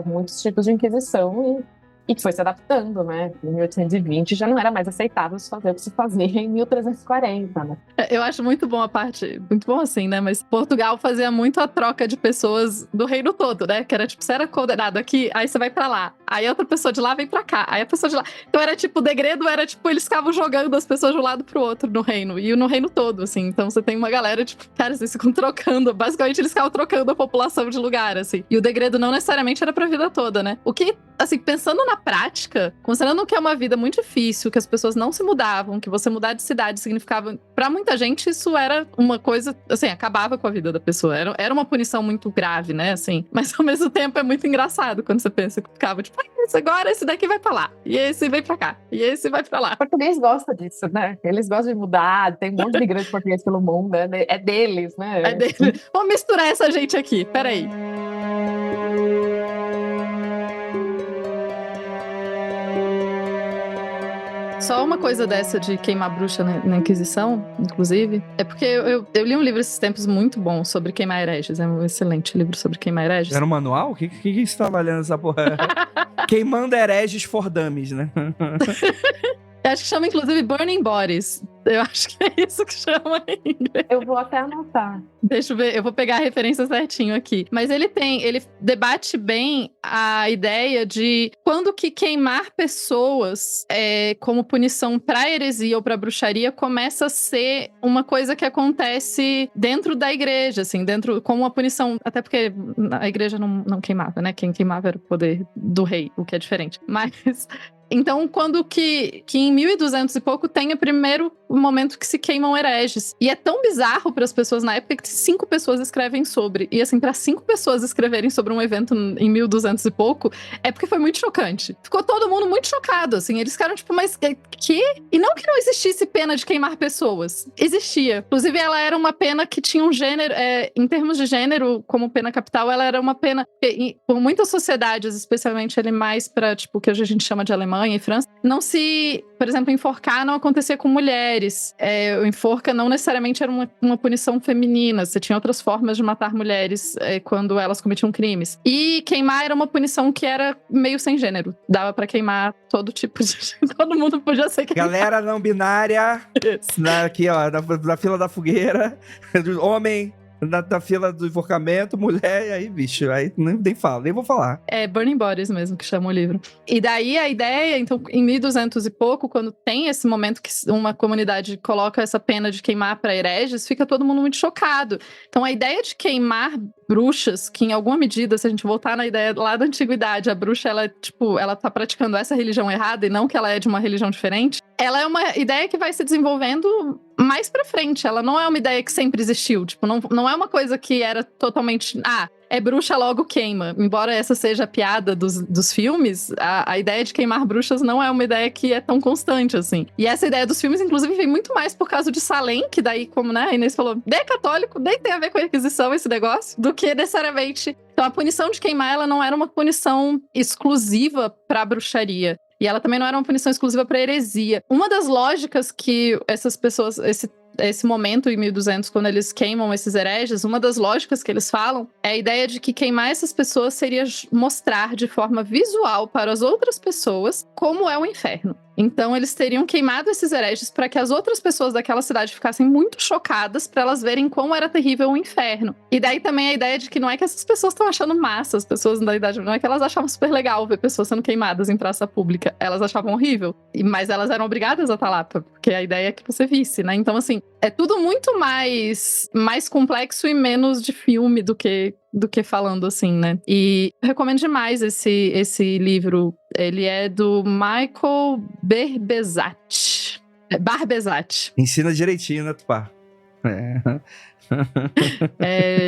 Speaker 4: Muitos tipos de Inquisição e que foi se adaptando, né? Em 1820 já não era mais aceitável se fazer o que se fazia em 1340, né?
Speaker 3: Eu acho muito bom a parte, muito bom assim, né? Mas Portugal fazia muito a troca de pessoas do reino todo, né? Que era tipo, você era condenado aqui, aí você vai pra lá. Aí a outra pessoa de lá vem pra cá, aí a pessoa de lá. Então era tipo, o degredo era tipo, eles ficavam jogando as pessoas de um lado pro outro no reino, e no reino todo, assim. Então você tem uma galera, tipo, cara, eles ficam trocando. Basicamente eles ficavam trocando a população de lugar, assim. E o degredo não necessariamente era pra vida toda, né? O que, assim, pensando na prática, considerando que é uma vida muito difícil, que as pessoas não se mudavam, que você mudar de cidade significava... Pra muita gente, isso era uma coisa... Assim, acabava com a vida da pessoa. Era uma punição muito grave, né? Assim, mas ao mesmo tempo é muito engraçado quando você pensa que ficava tipo, agora esse daqui vai pra lá, e esse vem pra cá, e esse vai pra lá.
Speaker 4: O português gosta disso, né? Eles gostam de mudar, tem um monte de imigrante português pelo mundo, né? É deles, né?
Speaker 3: É deles. Vamos misturar essa gente aqui, peraí. Só uma coisa dessa de queimar bruxa na Inquisição, inclusive, é porque eu li um livro esses tempos muito bom sobre queimar hereges. É um excelente livro sobre queimar hereges.
Speaker 1: Era um manual? O que você tá lendo essa porra? Queimando hereges for dummies, né?
Speaker 3: Eu acho que chama, inclusive, Burning Bodies. Eu acho que é isso que chama em inglês.
Speaker 4: Eu vou até anotar.
Speaker 3: Deixa eu ver, eu vou pegar a referência certinho aqui. Mas ele debate bem a ideia de quando que queimar pessoas como punição pra heresia ou pra bruxaria começa a ser uma coisa que acontece dentro da igreja, assim, como uma punição, até porque a igreja não queimava, né? Quem queimava era o poder do rei, o que é diferente. Mas... Então, quando que em 1200 e pouco tem o primeiro o momento que se queimam hereges. E é tão bizarro para as pessoas na época que 5 pessoas escrevem sobre. E assim, para 5 pessoas escreverem sobre um evento em 1200 e pouco, é porque foi muito chocante. Ficou todo mundo muito chocado, assim. Eles ficaram tipo, mas que? E não que não existisse pena de queimar pessoas. Existia. Inclusive, ela era uma pena que tinha um gênero, em termos de gênero, como pena capital, ela era uma pena, por muitas sociedades, especialmente ali mais para, tipo, o que a gente chama de Alemanha e França, não se, por exemplo, enforcar não acontecia com mulheres. O enforca não necessariamente era uma punição feminina, você tinha outras formas de matar mulheres quando elas cometiam crimes. E queimar era uma punição que era meio sem gênero. Dava pra queimar todo tipo de... Todo mundo podia ser queimado.
Speaker 1: Galera não binária, aqui ó, na fila da fogueira, homem na fila do enforcamento, mulher, e aí, bicho, aí nem falo, nem vou falar.
Speaker 3: É Burning Bodies mesmo, que chama o livro. E daí a ideia, então, em 1200 e pouco, quando tem esse momento que uma comunidade coloca essa pena de queimar para hereges, fica todo mundo muito chocado. Então a ideia de queimar bruxas, que em alguma medida, se a gente voltar na ideia lá da antiguidade, a bruxa, ela, tipo, ela tá praticando essa religião errada e não que ela é de uma religião diferente, ela é uma ideia que vai se desenvolvendo mais pra frente. Ela não é uma ideia que sempre existiu. Tipo, não é uma coisa que era totalmente... é bruxa, logo queima. Embora essa seja a piada dos filmes, a ideia de queimar bruxas não é uma ideia que é tão constante, assim. E essa ideia dos filmes, inclusive, vem muito mais por causa de Salem, que daí, como, né, a Inês falou, nem é católico, nem tem a ver com a Inquisição esse negócio, do que necessariamente... Então, a punição de queimar, ela não era uma punição exclusiva pra bruxaria. E ela também não era uma punição exclusiva para heresia. Uma das lógicas que essas pessoas, esse momento em 1200, quando eles queimam esses hereges, uma das lógicas que eles falam é a ideia de que queimar essas pessoas seria mostrar de forma visual para as outras pessoas como é o inferno. Então, eles teriam queimado esses hereges para que as outras pessoas daquela cidade ficassem muito chocadas para elas verem como era terrível o inferno. E daí também a ideia de que não é que essas pessoas estão achando massa, as pessoas da idade, não é que elas achavam super legal ver pessoas sendo queimadas em praça pública. Elas achavam horrível, mas elas eram obrigadas a estar lá, porque a ideia é que você visse, né? Então, assim, é tudo muito mais complexo e menos de filme do que falando assim, né? E eu recomendo demais esse livro. Ele é do Michael Barbezat.
Speaker 1: Ensina direitinho, né, Tupá?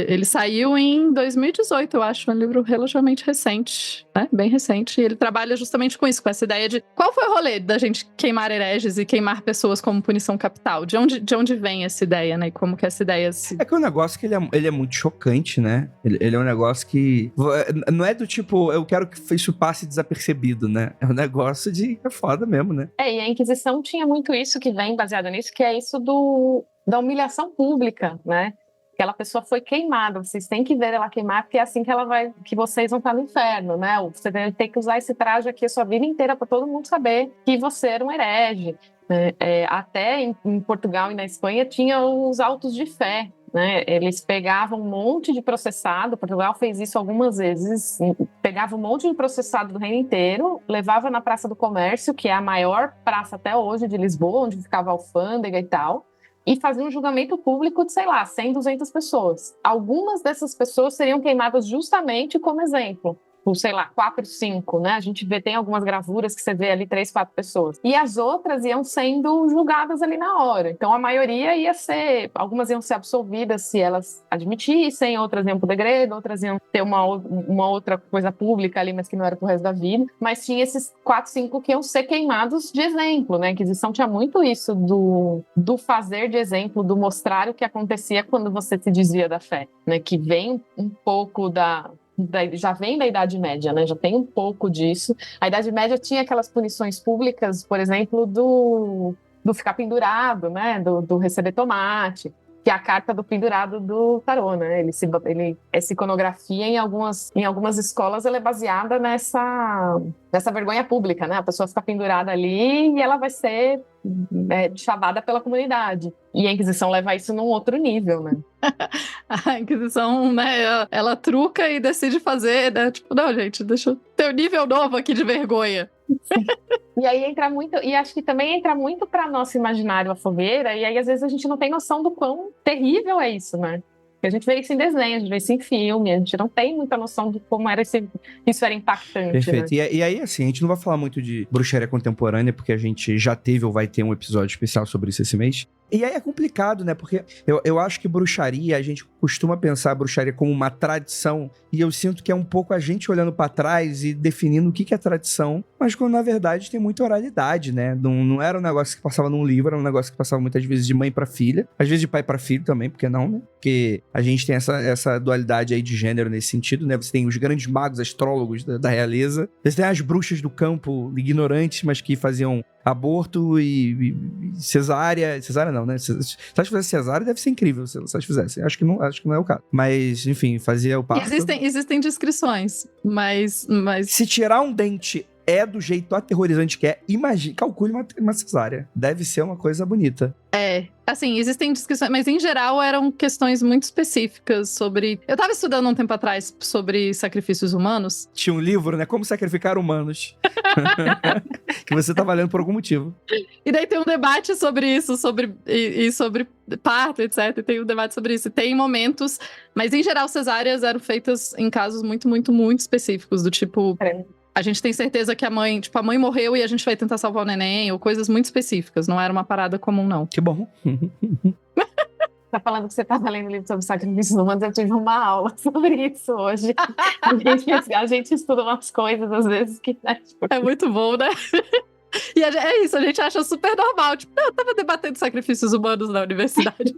Speaker 3: Ele saiu em 2018, eu acho, um livro relativamente recente, né? Bem recente, e ele trabalha justamente com isso, com essa ideia de qual foi o rolê da gente queimar hereges e queimar pessoas como punição capital? De onde vem essa ideia, né? E como que essa ideia se...
Speaker 1: É que é um negócio que ele é muito chocante, né? Ele é um negócio que... Não é do tipo, eu quero que isso passe desapercebido, né? É um negócio de... É foda mesmo, né?
Speaker 4: E a Inquisição tinha muito isso que vem baseado nisso, que é isso da humilhação pública, né? Aquela pessoa foi queimada, vocês têm que ver ela queimar, porque é assim que vocês vão estar no inferno, né? Você tem que usar esse traje aqui a sua vida inteira para todo mundo saber que você era um herege. Até em Portugal e na Espanha tinha os autos de fé, né? Eles pegavam um monte de processado, Portugal fez isso algumas vezes, pegava um monte de processado do reino inteiro, levava na Praça do Comércio, que é a maior praça até hoje de Lisboa, onde ficava a alfândega e tal, e fazia um julgamento público de, 100, 200 pessoas. Algumas dessas pessoas seriam queimadas justamente como exemplo. Por, 4, 5, né? A gente tem algumas gravuras que você vê ali 3, 4 pessoas. E as outras iam sendo julgadas ali na hora. Então, a maioria algumas iam ser absolvidas se elas admitissem, outras iam pro degredo, outras iam ter uma outra coisa pública ali, mas que não era pro resto da vida. Mas tinha esses 4, 5 que iam ser queimados de exemplo, né? A Inquisição tinha muito isso do fazer de exemplo, do mostrar o que acontecia quando você se desvia da fé, né? Que vem um pouco já vem da Idade Média, né? Já tem um pouco disso. A Idade Média tinha aquelas punições públicas, por exemplo, do ficar pendurado, né? Do receber tomate, que é a carta do pendurado do tarô, né? Essa iconografia em algumas escolas ela é baseada nessa vergonha pública, né? A pessoa fica pendurada ali e ela vai ser chavada pela comunidade. E a Inquisição leva isso num outro nível, né?
Speaker 3: A Inquisição, né, ela truca e decide fazer, né? Tipo, não, gente, deixa eu ter um nível novo aqui de vergonha.
Speaker 4: E aí entra muito, e acho que também entra muito para nosso imaginário a fogueira, e aí às vezes a gente não tem noção do quão terrível é isso, né? Porque a gente vê isso em desenho, a gente vê isso em filme, a gente não tem muita noção de como era isso era impactante,
Speaker 1: Perfeito.
Speaker 4: né?
Speaker 1: E aí, assim, a gente não vai falar muito de bruxaria contemporânea, porque a gente já teve ou vai ter um episódio especial sobre isso esse mês. E aí é complicado, né? Porque eu acho que bruxaria, a gente costuma pensar a bruxaria como uma tradição, e eu sinto que é um pouco a gente olhando pra trás e definindo o que é tradição, mas quando na verdade tem muita oralidade, né? Não era um negócio que passava num livro, era um negócio que passava muitas vezes de mãe pra filha, às vezes de pai pra filho também, porque não, né? Porque a gente tem essa dualidade aí de gênero nesse sentido, né? Você tem os grandes magos, astrólogos da realeza, você tem as bruxas do campo, ignorantes, mas que faziam aborto e cesárea não, né? Se elas fizessem cesárea, deve ser incrível se elas fizessem. Acho que não é o caso. Mas, enfim, fazia o parto.
Speaker 3: Existem descrições, mas...
Speaker 1: Se tirar um dente do jeito aterrorizante que é, imagine, calcule uma cesárea. Deve ser uma coisa bonita.
Speaker 3: Assim, existem descrições, mas em geral eram questões muito específicas sobre... Eu tava estudando um tempo atrás sobre sacrifícios humanos.
Speaker 1: Tinha um livro, né? Como sacrificar humanos. Que você tava lendo por algum motivo.
Speaker 3: E daí tem um debate sobre isso, sobre parto, etc. E tem um debate sobre isso. E tem momentos, mas em geral cesáreas eram feitas em casos muito, muito, muito específicos, do tipo... A gente tem certeza que a mãe morreu e a gente vai tentar salvar o neném, ou coisas muito específicas. Não era uma parada comum, não.
Speaker 1: Que bom.
Speaker 4: Tá falando que você tava lendo livro sobre sacrifícios humanos, eu tive uma aula sobre isso hoje. A gente estuda umas coisas, às vezes, que...
Speaker 3: É muito bom, né? E é isso, a gente acha super normal. Tipo, eu tava debatendo sacrifícios humanos na universidade.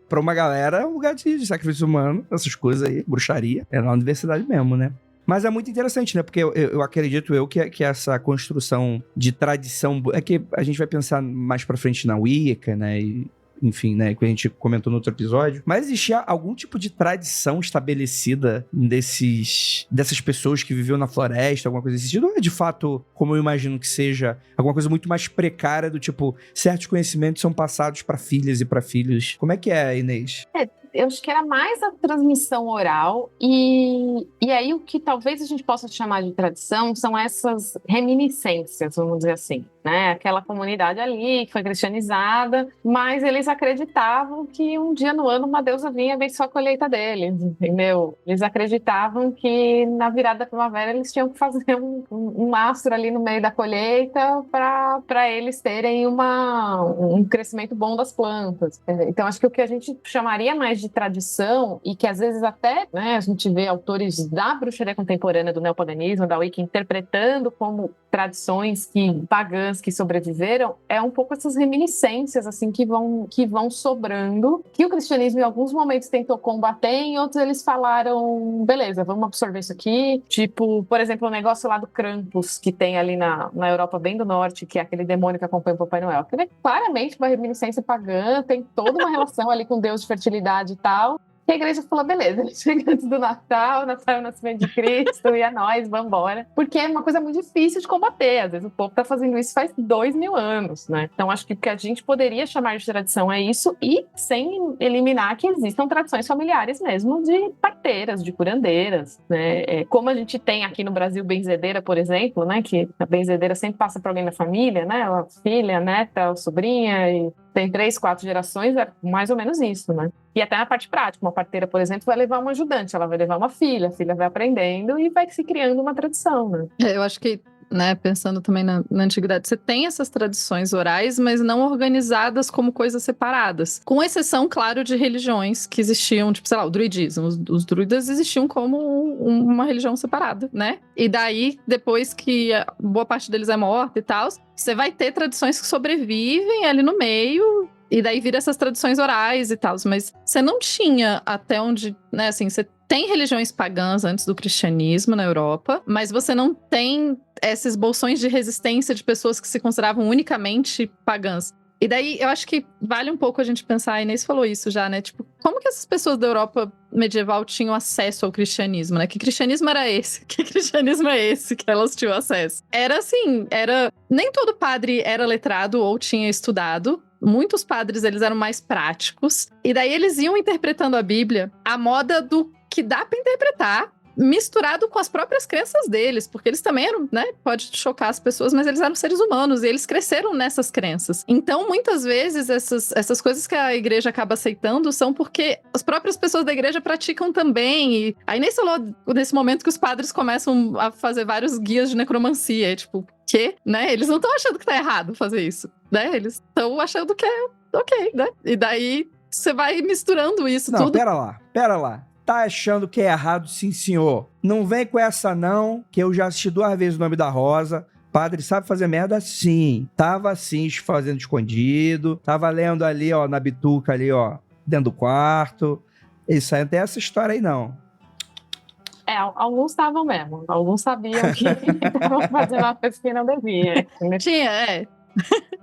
Speaker 1: Pra uma galera, é um lugar de sacrifício humano, essas coisas aí, bruxaria, é na universidade mesmo, né? Mas é muito interessante, né? Porque eu acredito que essa construção de tradição... É que a gente vai pensar mais pra frente na Wicca, né? E, enfim, né? Que a gente comentou no outro episódio. Mas existia algum tipo de tradição estabelecida dessas pessoas que viviam na floresta, alguma coisa desse sentido? Ou é de fato, como eu imagino que seja, alguma coisa muito mais precária do tipo, certos conhecimentos são passados pra filhas e pra filhos? Como é que é, Inês?
Speaker 4: Eu acho que era mais a transmissão oral e aí o que talvez a gente possa chamar de tradição são essas reminiscências, vamos dizer assim, né? Aquela comunidade ali que foi cristianizada, mas eles acreditavam que um dia no ano uma deusa vinha ver só a colheita deles, entendeu? Eles acreditavam que na virada da primavera eles tinham que fazer um mastro ali no meio da colheita para eles terem um crescimento bom das plantas. Então acho que o que a gente chamaria mais de tradição, e que às vezes até, né, a gente vê autores da bruxaria contemporânea, do neopaganismo, da Wicca, interpretando como tradições pagãs que sobreviveram, é um pouco essas reminiscências assim que vão sobrando, que o cristianismo em alguns momentos tentou combater, em outros eles falaram, beleza, vamos absorver isso aqui, tipo, por exemplo, o negócio lá do Krampus, que tem ali na Europa bem do norte, que é aquele demônio que acompanha o Papai Noel, que é claramente uma reminiscência pagã, tem toda uma relação ali com Deus de fertilidade e tal. E a igreja falou, beleza, ele chega antes do Natal é o nascimento de Cristo, e é nóis, vambora. Porque é uma coisa muito difícil de combater. Às vezes o povo tá fazendo isso faz 2000 anos, né? Então acho que o que a gente poderia chamar de tradição é isso, e sem eliminar que existam tradições familiares mesmo de parteiras, de curandeiras, né? Como a gente tem aqui no Brasil benzedeira, por exemplo, né? Que a benzedeira sempre passa para alguém da família, né? A filha, a neta, a sobrinha, e tem 3, 4 gerações, é mais ou menos isso, né? E até na parte prática, uma parteira, por exemplo, vai levar uma ajudante, ela vai levar uma filha, a filha vai aprendendo e vai se criando uma tradição, né?
Speaker 3: Eu acho que, né, pensando também na antiguidade, você tem essas tradições orais, mas não organizadas como coisas separadas. Com exceção, claro, de religiões que existiam, tipo, sei lá, o druidismo. Os druidas existiam como uma religião separada, né? E daí, depois que boa parte deles é morta e tal, você vai ter tradições que sobrevivem ali no meio, e daí vira essas tradições orais e tal. Mas você não tinha até onde, né, assim, você tem religiões pagãs antes do cristianismo na Europa, mas você não tem esses bolsões de resistência de pessoas que se consideravam unicamente pagãs. E daí, eu acho que vale um pouco a gente pensar, a Inês falou isso já, né? Tipo, como que essas pessoas da Europa medieval tinham acesso ao cristianismo, né? Que cristianismo era esse? Que cristianismo é esse que elas tinham acesso? Era assim, nem todo padre era letrado ou tinha estudado. Muitos padres, eles eram mais práticos. E daí eles iam interpretando a Bíblia à moda do que dá pra interpretar, misturado com as próprias crenças deles, porque eles também eram, né, pode chocar as pessoas, mas eles eram seres humanos e eles cresceram nessas crenças. Então, muitas vezes, essas coisas que a igreja acaba aceitando são porque as próprias pessoas da igreja praticam também. E aí nem falou nesse momento que os padres começam a fazer vários guias de necromancia, tipo, que, né? Eles não estão achando que tá errado fazer isso, né? Eles estão achando que é ok, né? E daí você vai misturando isso
Speaker 1: Não,
Speaker 3: tudo.
Speaker 1: pera lá. Tá achando que é errado, sim, senhor. Não vem com essa não, que eu já assisti 2 vezes O Nome da Rosa. Padre sabe fazer merda? Sim. Tava assim, fazendo escondido. Tava lendo ali, ó, na bituca ali, ó, dentro do quarto. Isso aí não tem essa história aí, não.
Speaker 4: Alguns estavam mesmo. Alguns sabiam que estavam fazendo uma coisa que não devia.
Speaker 3: Tinha.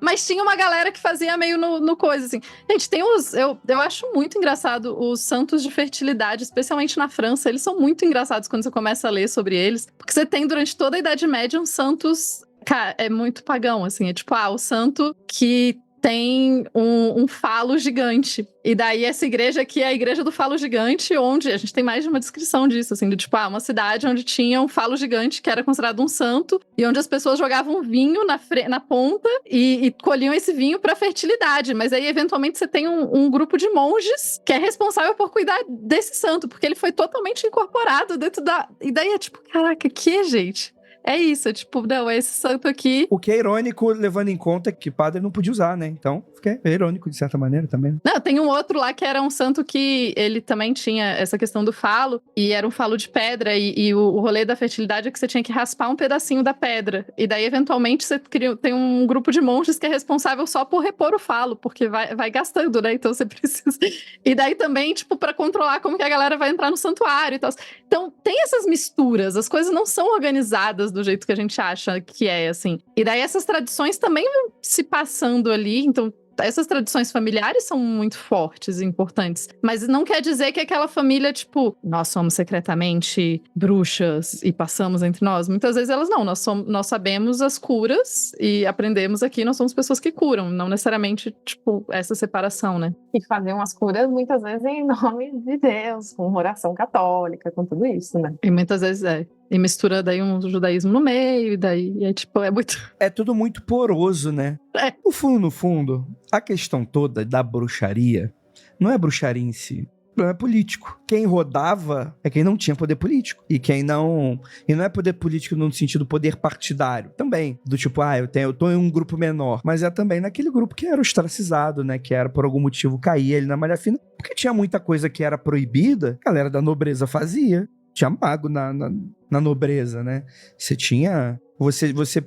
Speaker 3: Mas tinha uma galera que fazia meio no coisa, assim. Gente, tem os... Eu acho muito engraçado os santos de fertilidade, especialmente na França. Eles são muito engraçados quando você começa a ler sobre eles. Porque você tem, durante toda a Idade Média, uns santos... Cara, é muito pagão, assim. É tipo, o santo que tem um falo gigante. E daí essa igreja aqui é a igreja do falo gigante, onde a gente tem mais de uma descrição disso, assim, de tipo, uma cidade onde tinha um falo gigante que era considerado um santo, e onde as pessoas jogavam vinho na ponta e colhiam esse vinho pra fertilidade. Mas aí, eventualmente, você tem um grupo de monges que é responsável por cuidar desse santo, porque ele foi totalmente incorporado dentro da... E daí é tipo, caraca, que, gente? É isso, é tipo, não, é esse santo aqui.
Speaker 1: O que é irônico, levando em conta que padre não podia usar, né? Então, é irônico de certa maneira também.
Speaker 3: Não, tem um outro lá que era um santo que ele também tinha essa questão do falo, e era um falo de pedra, e o rolê da fertilidade é que você tinha que raspar um pedacinho da pedra. E daí, eventualmente, você tem um grupo de monges que é responsável só por repor o falo, porque vai gastando, né? Então você precisa. E daí também, tipo, pra controlar como que a galera vai entrar no santuário e tal. Então, tem essas misturas, as coisas não são organizadas do jeito que a gente acha que é, assim. E daí essas tradições também vão se passando ali, então essas tradições familiares são muito fortes e importantes. Mas não quer dizer que aquela família, tipo, nós somos secretamente bruxas e passamos entre nós. Muitas vezes elas não. Nós sabemos as curas e aprendemos aqui, nós somos pessoas que curam. Não necessariamente, tipo, essa separação, né?
Speaker 4: E faziam as curas muitas vezes em nome de Deus, com oração católica, com tudo isso, né?
Speaker 3: E muitas vezes E mistura daí um judaísmo no meio, e daí é tipo, é muito...
Speaker 1: É tudo muito poroso, né?
Speaker 3: É.
Speaker 1: No fundo, a questão toda da bruxaria não é bruxaria em si. O problema é político. Quem rodava é quem não tinha poder político. E quem não... E não é poder político no sentido poder partidário. Também. Do tipo, eu tô em um grupo menor. Mas é também naquele grupo que era ostracizado, né? Que era, por algum motivo, caía ali na malha fina. Porque tinha muita coisa que era proibida, a galera da nobreza fazia. Tinha mago na nobreza, né? Você tinha...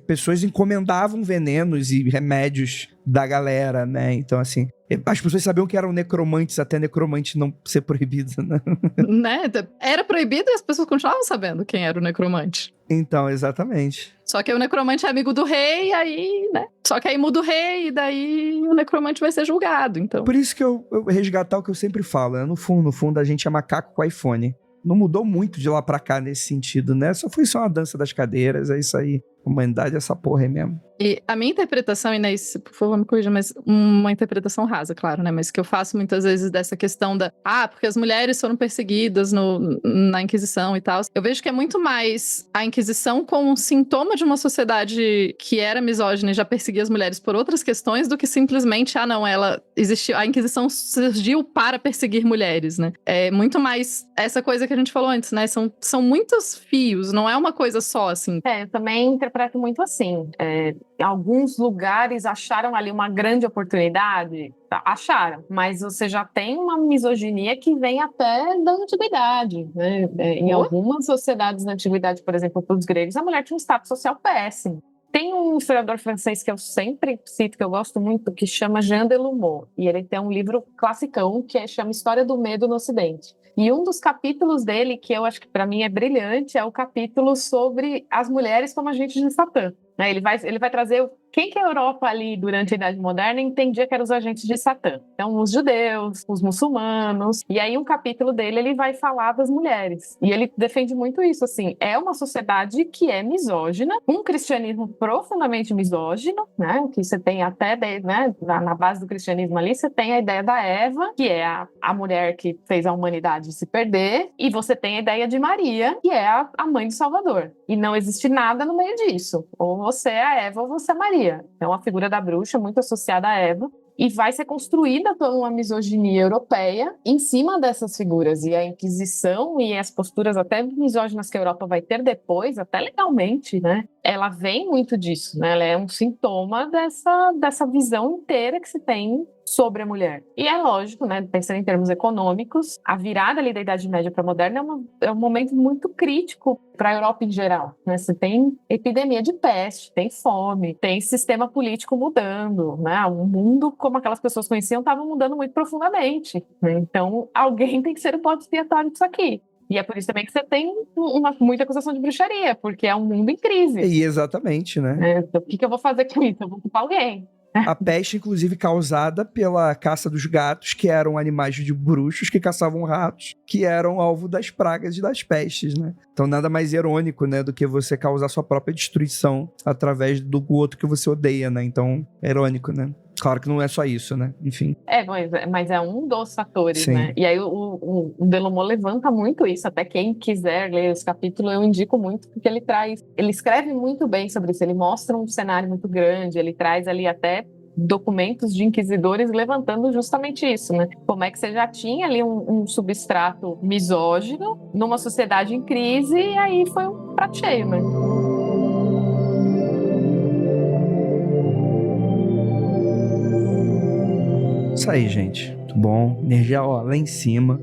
Speaker 1: Pessoas encomendavam venenos e remédios da galera, né? Então, assim... As pessoas sabiam que eram necromantes, até necromante não ser proibido, né?
Speaker 3: Né? Era proibido e as pessoas continuavam sabendo quem era o necromante.
Speaker 1: Então, exatamente.
Speaker 3: Só que o necromante é amigo do rei, aí, né? Só que aí muda o rei, e daí o necromante vai ser julgado, então...
Speaker 1: Por isso que eu resgatar o que eu sempre falo, né? No fundo, a gente é macaco com iPhone. Não mudou muito de lá pra cá nesse sentido, né? Foi só uma dança das cadeiras, é isso aí. A humanidade é essa porra aí mesmo.
Speaker 3: E a minha interpretação, Inês, por favor, me corrija, mas uma interpretação rasa, claro, né? Mas que eu faço muitas vezes dessa questão porque as mulheres foram perseguidas na Inquisição e tal. Eu vejo que é muito mais a Inquisição como um sintoma de uma sociedade que era misógina e já perseguia as mulheres por outras questões do que simplesmente, ela existiu, a Inquisição surgiu para perseguir mulheres, né? É muito mais essa coisa que a gente falou antes, né? São muitos fios, não é uma coisa só, assim.
Speaker 4: Eu também interpreto muito assim. Alguns lugares acharam ali uma grande oportunidade, acharam, mas você já tem uma misoginia que vem até da antiguidade, né? Em algumas sociedades da antiguidade, por exemplo, para os gregos, a mulher tinha um status social péssimo. Tem um historiador francês que eu sempre cito, que eu gosto muito, que chama Jean Delumeau, e ele tem um livro classicão que chama História do Medo no Ocidente. E um dos capítulos dele, que eu acho que para mim é brilhante, é o capítulo sobre as mulheres como agentes de Satã. né? Ele vai trazer quem que a Europa ali durante a Idade Moderna entendia que eram os agentes de Satã. Então, os judeus, os muçulmanos, e aí um capítulo dele ele vai falar das mulheres. E ele defende muito isso, assim, é uma sociedade que é misógina, um cristianismo profundamente misógino, né? Que você tem até, né, na base do cristianismo ali, você tem a ideia da Eva, que é a mulher que fez a humanidade se perder, e você tem a ideia de Maria, que é a mãe do Salvador. E não existe nada no meio disso. Ou você é a Eva ou você é Maria. Então, a figura da bruxa é muito associada a Eva e vai ser construída toda uma misoginia europeia em cima dessas figuras. E a Inquisição e as posturas até misóginas que a Europa vai ter depois, até legalmente, né? Ela vem muito disso, né? Ela é um sintoma dessa visão inteira que se tem sobre a mulher. E é lógico, né, pensando em termos econômicos, a virada ali da Idade Média para a Moderna é um momento muito crítico para a Europa em geral, né? Você tem epidemia de peste, tem fome, tem sistema político mudando, né? O mundo, como aquelas pessoas conheciam, estava mudando muito profundamente, né? Então, alguém tem que ser o bode expiatório disso aqui. E é por isso também que você tem muita acusação de bruxaria, porque é um mundo em crise.
Speaker 1: E exatamente, né?
Speaker 4: Então, o que eu vou fazer com isso? Eu vou culpar alguém.
Speaker 1: A peste, inclusive, causada pela caça dos gatos, que eram animais de bruxos que caçavam ratos, que eram alvo das pragas e das pestes, né? Então, nada mais irônico, né, do que você causar sua própria destruição através do outro que você odeia, né? Então, é irônico, né? Claro que não é só isso, né? Enfim.
Speaker 4: Mas é um dos fatores,
Speaker 1: Sim.
Speaker 4: né? E aí o Delamot levanta muito isso. Até quem quiser ler esse capítulo, eu indico muito, porque ele escreve muito bem sobre isso. Ele mostra um cenário muito grande, ele traz ali até documentos de inquisidores levantando justamente isso, né? Como é que você já tinha ali um substrato misógino numa sociedade em crise e aí foi um prato cheio, né?
Speaker 1: Isso aí, gente. Muito bom. Energia, ó, lá em cima.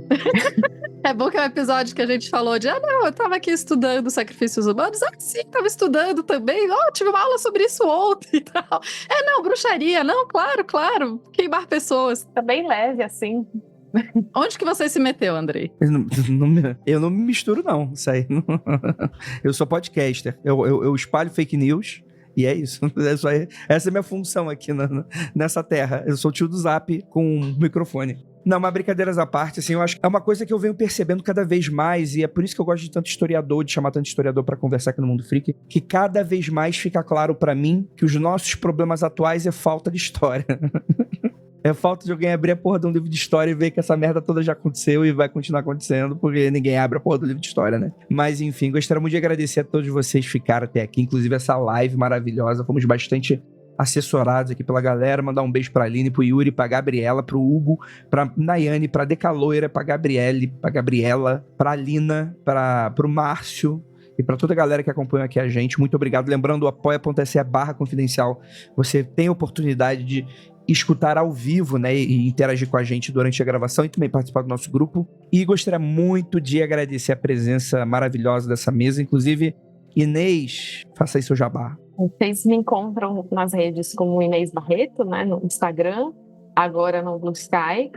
Speaker 3: É bom que é um episódio que a gente falou de, não, eu tava aqui estudando sacrifícios humanos. Sim, tava estudando também. Tive uma aula sobre isso ontem e tal. Não, bruxaria. Não, claro. Queimar pessoas.
Speaker 4: Tá bem leve, assim.
Speaker 3: Onde que você se meteu, Andrei?
Speaker 1: Eu não me misturo, não. Isso aí. Eu sou podcaster. Eu espalho fake news. E é isso. Essa é a minha função aqui nessa terra. Eu sou o tio do Zap com um microfone. Não, mas brincadeiras à parte, assim, eu acho que é uma coisa que eu venho percebendo cada vez mais, e é por isso que eu gosto de tanto historiador, de chamar tanto historiador pra conversar aqui no Mundo Freak, que cada vez mais fica claro pra mim que os nossos problemas atuais é falta de história. É falta de alguém abrir a porra de um livro de história e ver que essa merda toda já aconteceu e vai continuar acontecendo, porque ninguém abre a porra do livro de história, né? Mas, enfim, gostaria muito de agradecer a todos vocês que ficaram até aqui, inclusive essa live maravilhosa. Fomos bastante assessorados aqui pela galera. Mandar um beijo pra Aline, pro Yuri, pra Gabriela, pro Hugo, pra Nayane, pra Decaloira, pra Gabriele, pra Gabriela, pra Alina, pro Márcio, e para toda a galera que acompanha aqui a gente, muito obrigado. Lembrando, o apoia.se/confidencial, você tem a oportunidade de escutar ao vivo, né, e interagir com a gente durante a gravação e também participar do nosso grupo. E gostaria muito de agradecer a presença maravilhosa dessa mesa, inclusive, Inês, faça aí seu jabá.
Speaker 4: Vocês me encontram nas redes como Inês Barreto, né, no Instagram, agora no Blue Sky.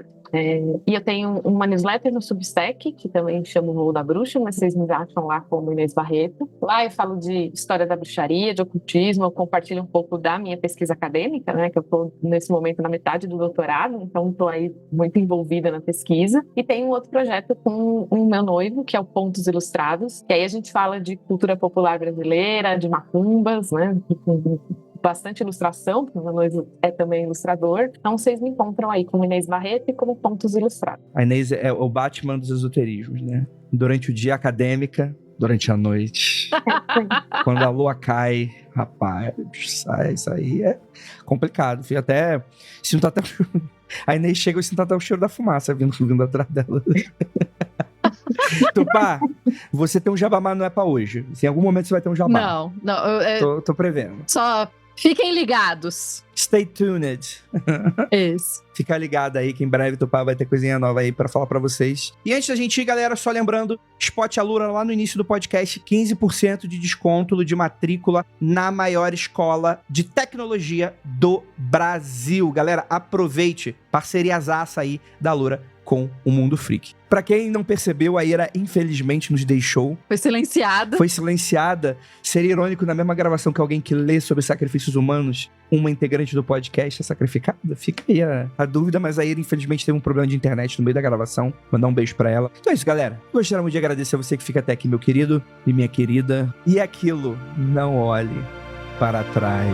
Speaker 4: E eu tenho uma newsletter no Substack, que também chama o Voo da Bruxa, mas vocês me acham lá como Inês Barreto. Lá eu falo de história da bruxaria, de ocultismo, eu compartilho um pouco da minha pesquisa acadêmica, né, que eu estou nesse momento na metade do doutorado, então estou aí muito envolvida na pesquisa. E tem um outro projeto com o meu noivo, que é o Pontos Ilustrados, que aí a gente fala de cultura popular brasileira, de macumbas, né, bastante ilustração, porque o meu noivo é também ilustrador. Então vocês me encontram aí como Inês Barreto e como Pontos Ilustrados.
Speaker 1: A Inês é o Batman dos esoterismos, né? Durante o dia acadêmica, durante a noite. Quando a lua cai, rapaz, isso aí é complicado. Fico até... Sinto até... A Inês chega e sinto até o cheiro da fumaça vindo atrás dela. Tupá, você tem um jabá, mas não é pra hoje. Em algum momento você vai ter um jabá.
Speaker 3: Não.
Speaker 1: Tô prevendo.
Speaker 3: Só fiquem ligados.
Speaker 1: Stay tuned.
Speaker 3: Isso.
Speaker 1: Fica ligado aí que em breve o Tupá vai ter coisinha nova aí pra falar pra vocês. E antes da gente ir, galera, só lembrando, Spot Alura lá no início do podcast, 15% de desconto de matrícula na maior escola de tecnologia do Brasil. Galera, aproveite, parceriazaça aí da Alura com o Mundo Freak. Pra quem não percebeu, a Ira infelizmente nos deixou.
Speaker 3: Foi silenciada.
Speaker 1: Foi silenciada. Seria irônico na mesma gravação que alguém que lê sobre sacrifícios humanos, uma integrante do podcast é sacrificada? Fica aí a dúvida, mas a Ira infelizmente teve um problema de internet no meio da gravação. Mandar um beijo pra ela. Então é isso, galera. Gostaria muito de agradecer a você que fica até aqui, meu querido e minha querida. E aquilo, não olhe para trás.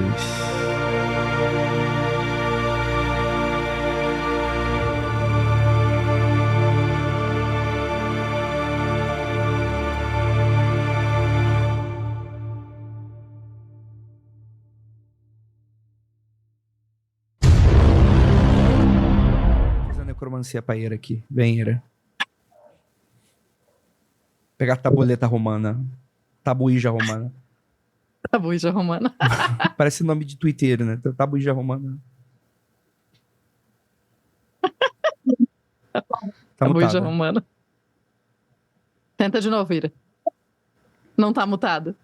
Speaker 1: Necromancia pra Ira aqui. Vem, Ira. Pegar a tabuleta romana. Tabuija romana.
Speaker 3: Tabuija romana.
Speaker 1: Parece nome de Twitter, né? Tabuija romana. Tá
Speaker 3: Tabuija
Speaker 1: mutada.
Speaker 3: romana. Tenta de novo, Ira. Não tá mutado.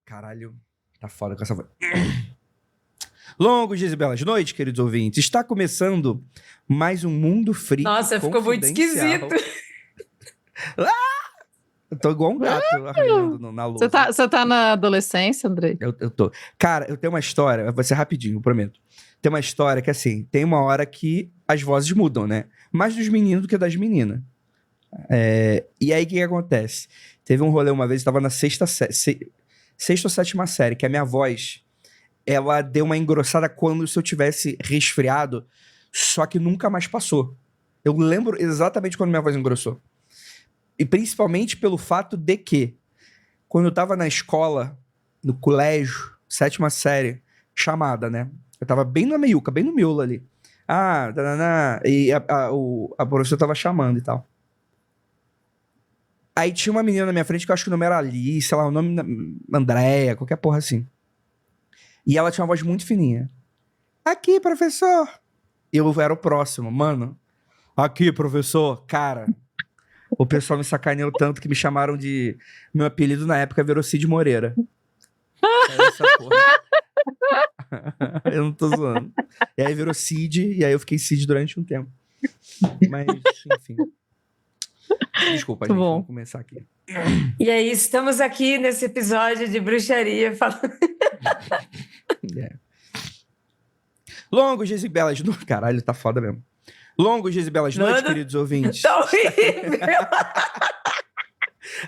Speaker 1: Caralho. Tá foda com essa voz. Longos dias e belas noites, queridos ouvintes. Está começando mais um Mundo Freak.
Speaker 2: Nossa, ficou muito
Speaker 1: confidencial.
Speaker 2: esquisito.
Speaker 1: Eu tô igual um gato arranhando na luz.
Speaker 3: Você tá na adolescência, Andrei?
Speaker 1: Eu tô. Cara, eu tenho uma história, vai ser rapidinho, eu prometo. Tem uma história que, assim, tem uma hora que as vozes mudam, né? Mais dos meninos do que das meninas. E aí, o que acontece? Teve um rolê uma vez, eu tava na sexta ou sétima série, que a minha voz, ela deu uma engrossada quando se eu tivesse resfriado, só que nunca mais passou. Eu lembro exatamente quando minha voz engrossou. E principalmente pelo fato de que, quando eu tava na escola, no colégio, sétima série, chamada, né? Eu tava bem na meiuca, bem no miolo ali. E a professora tava chamando e tal. Aí tinha uma menina na minha frente que eu acho que o nome era Alice, sei lá, o nome Andréia, qualquer porra assim. E ela tinha uma voz muito fininha. Aqui, professor. Eu era o próximo, mano. Aqui, professor. Cara, o pessoal me sacaneou tanto que me chamaram de... Meu apelido na época virou Cid Moreira. É essa porra. Eu não tô zoando. E aí virou Cid, e aí eu fiquei Cid durante um tempo. Mas, enfim. Desculpa, gente, vamos começar aqui.
Speaker 2: E aí, estamos aqui nesse episódio de bruxaria falando...
Speaker 1: Longos dias e belas noites. Caralho, tá foda mesmo. Longos dias e belas noites, queridos ouvintes.
Speaker 2: Tá horrível.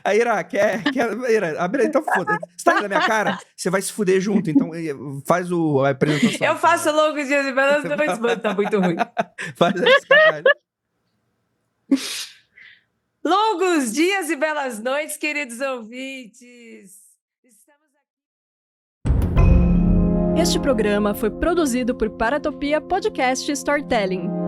Speaker 1: A Ira, quer... Ira, abre aí, então foda. Você tá aí na minha cara? Você vai se fuder junto, então faz a apresentação.
Speaker 2: Eu faço longos dias e belas noites, mano, tá muito ruim.
Speaker 1: Faz esse caralho.
Speaker 2: Longos dias e belas noites, queridos ouvintes. Estamos aqui.
Speaker 7: Este programa foi produzido por Paratopia Podcast Storytelling.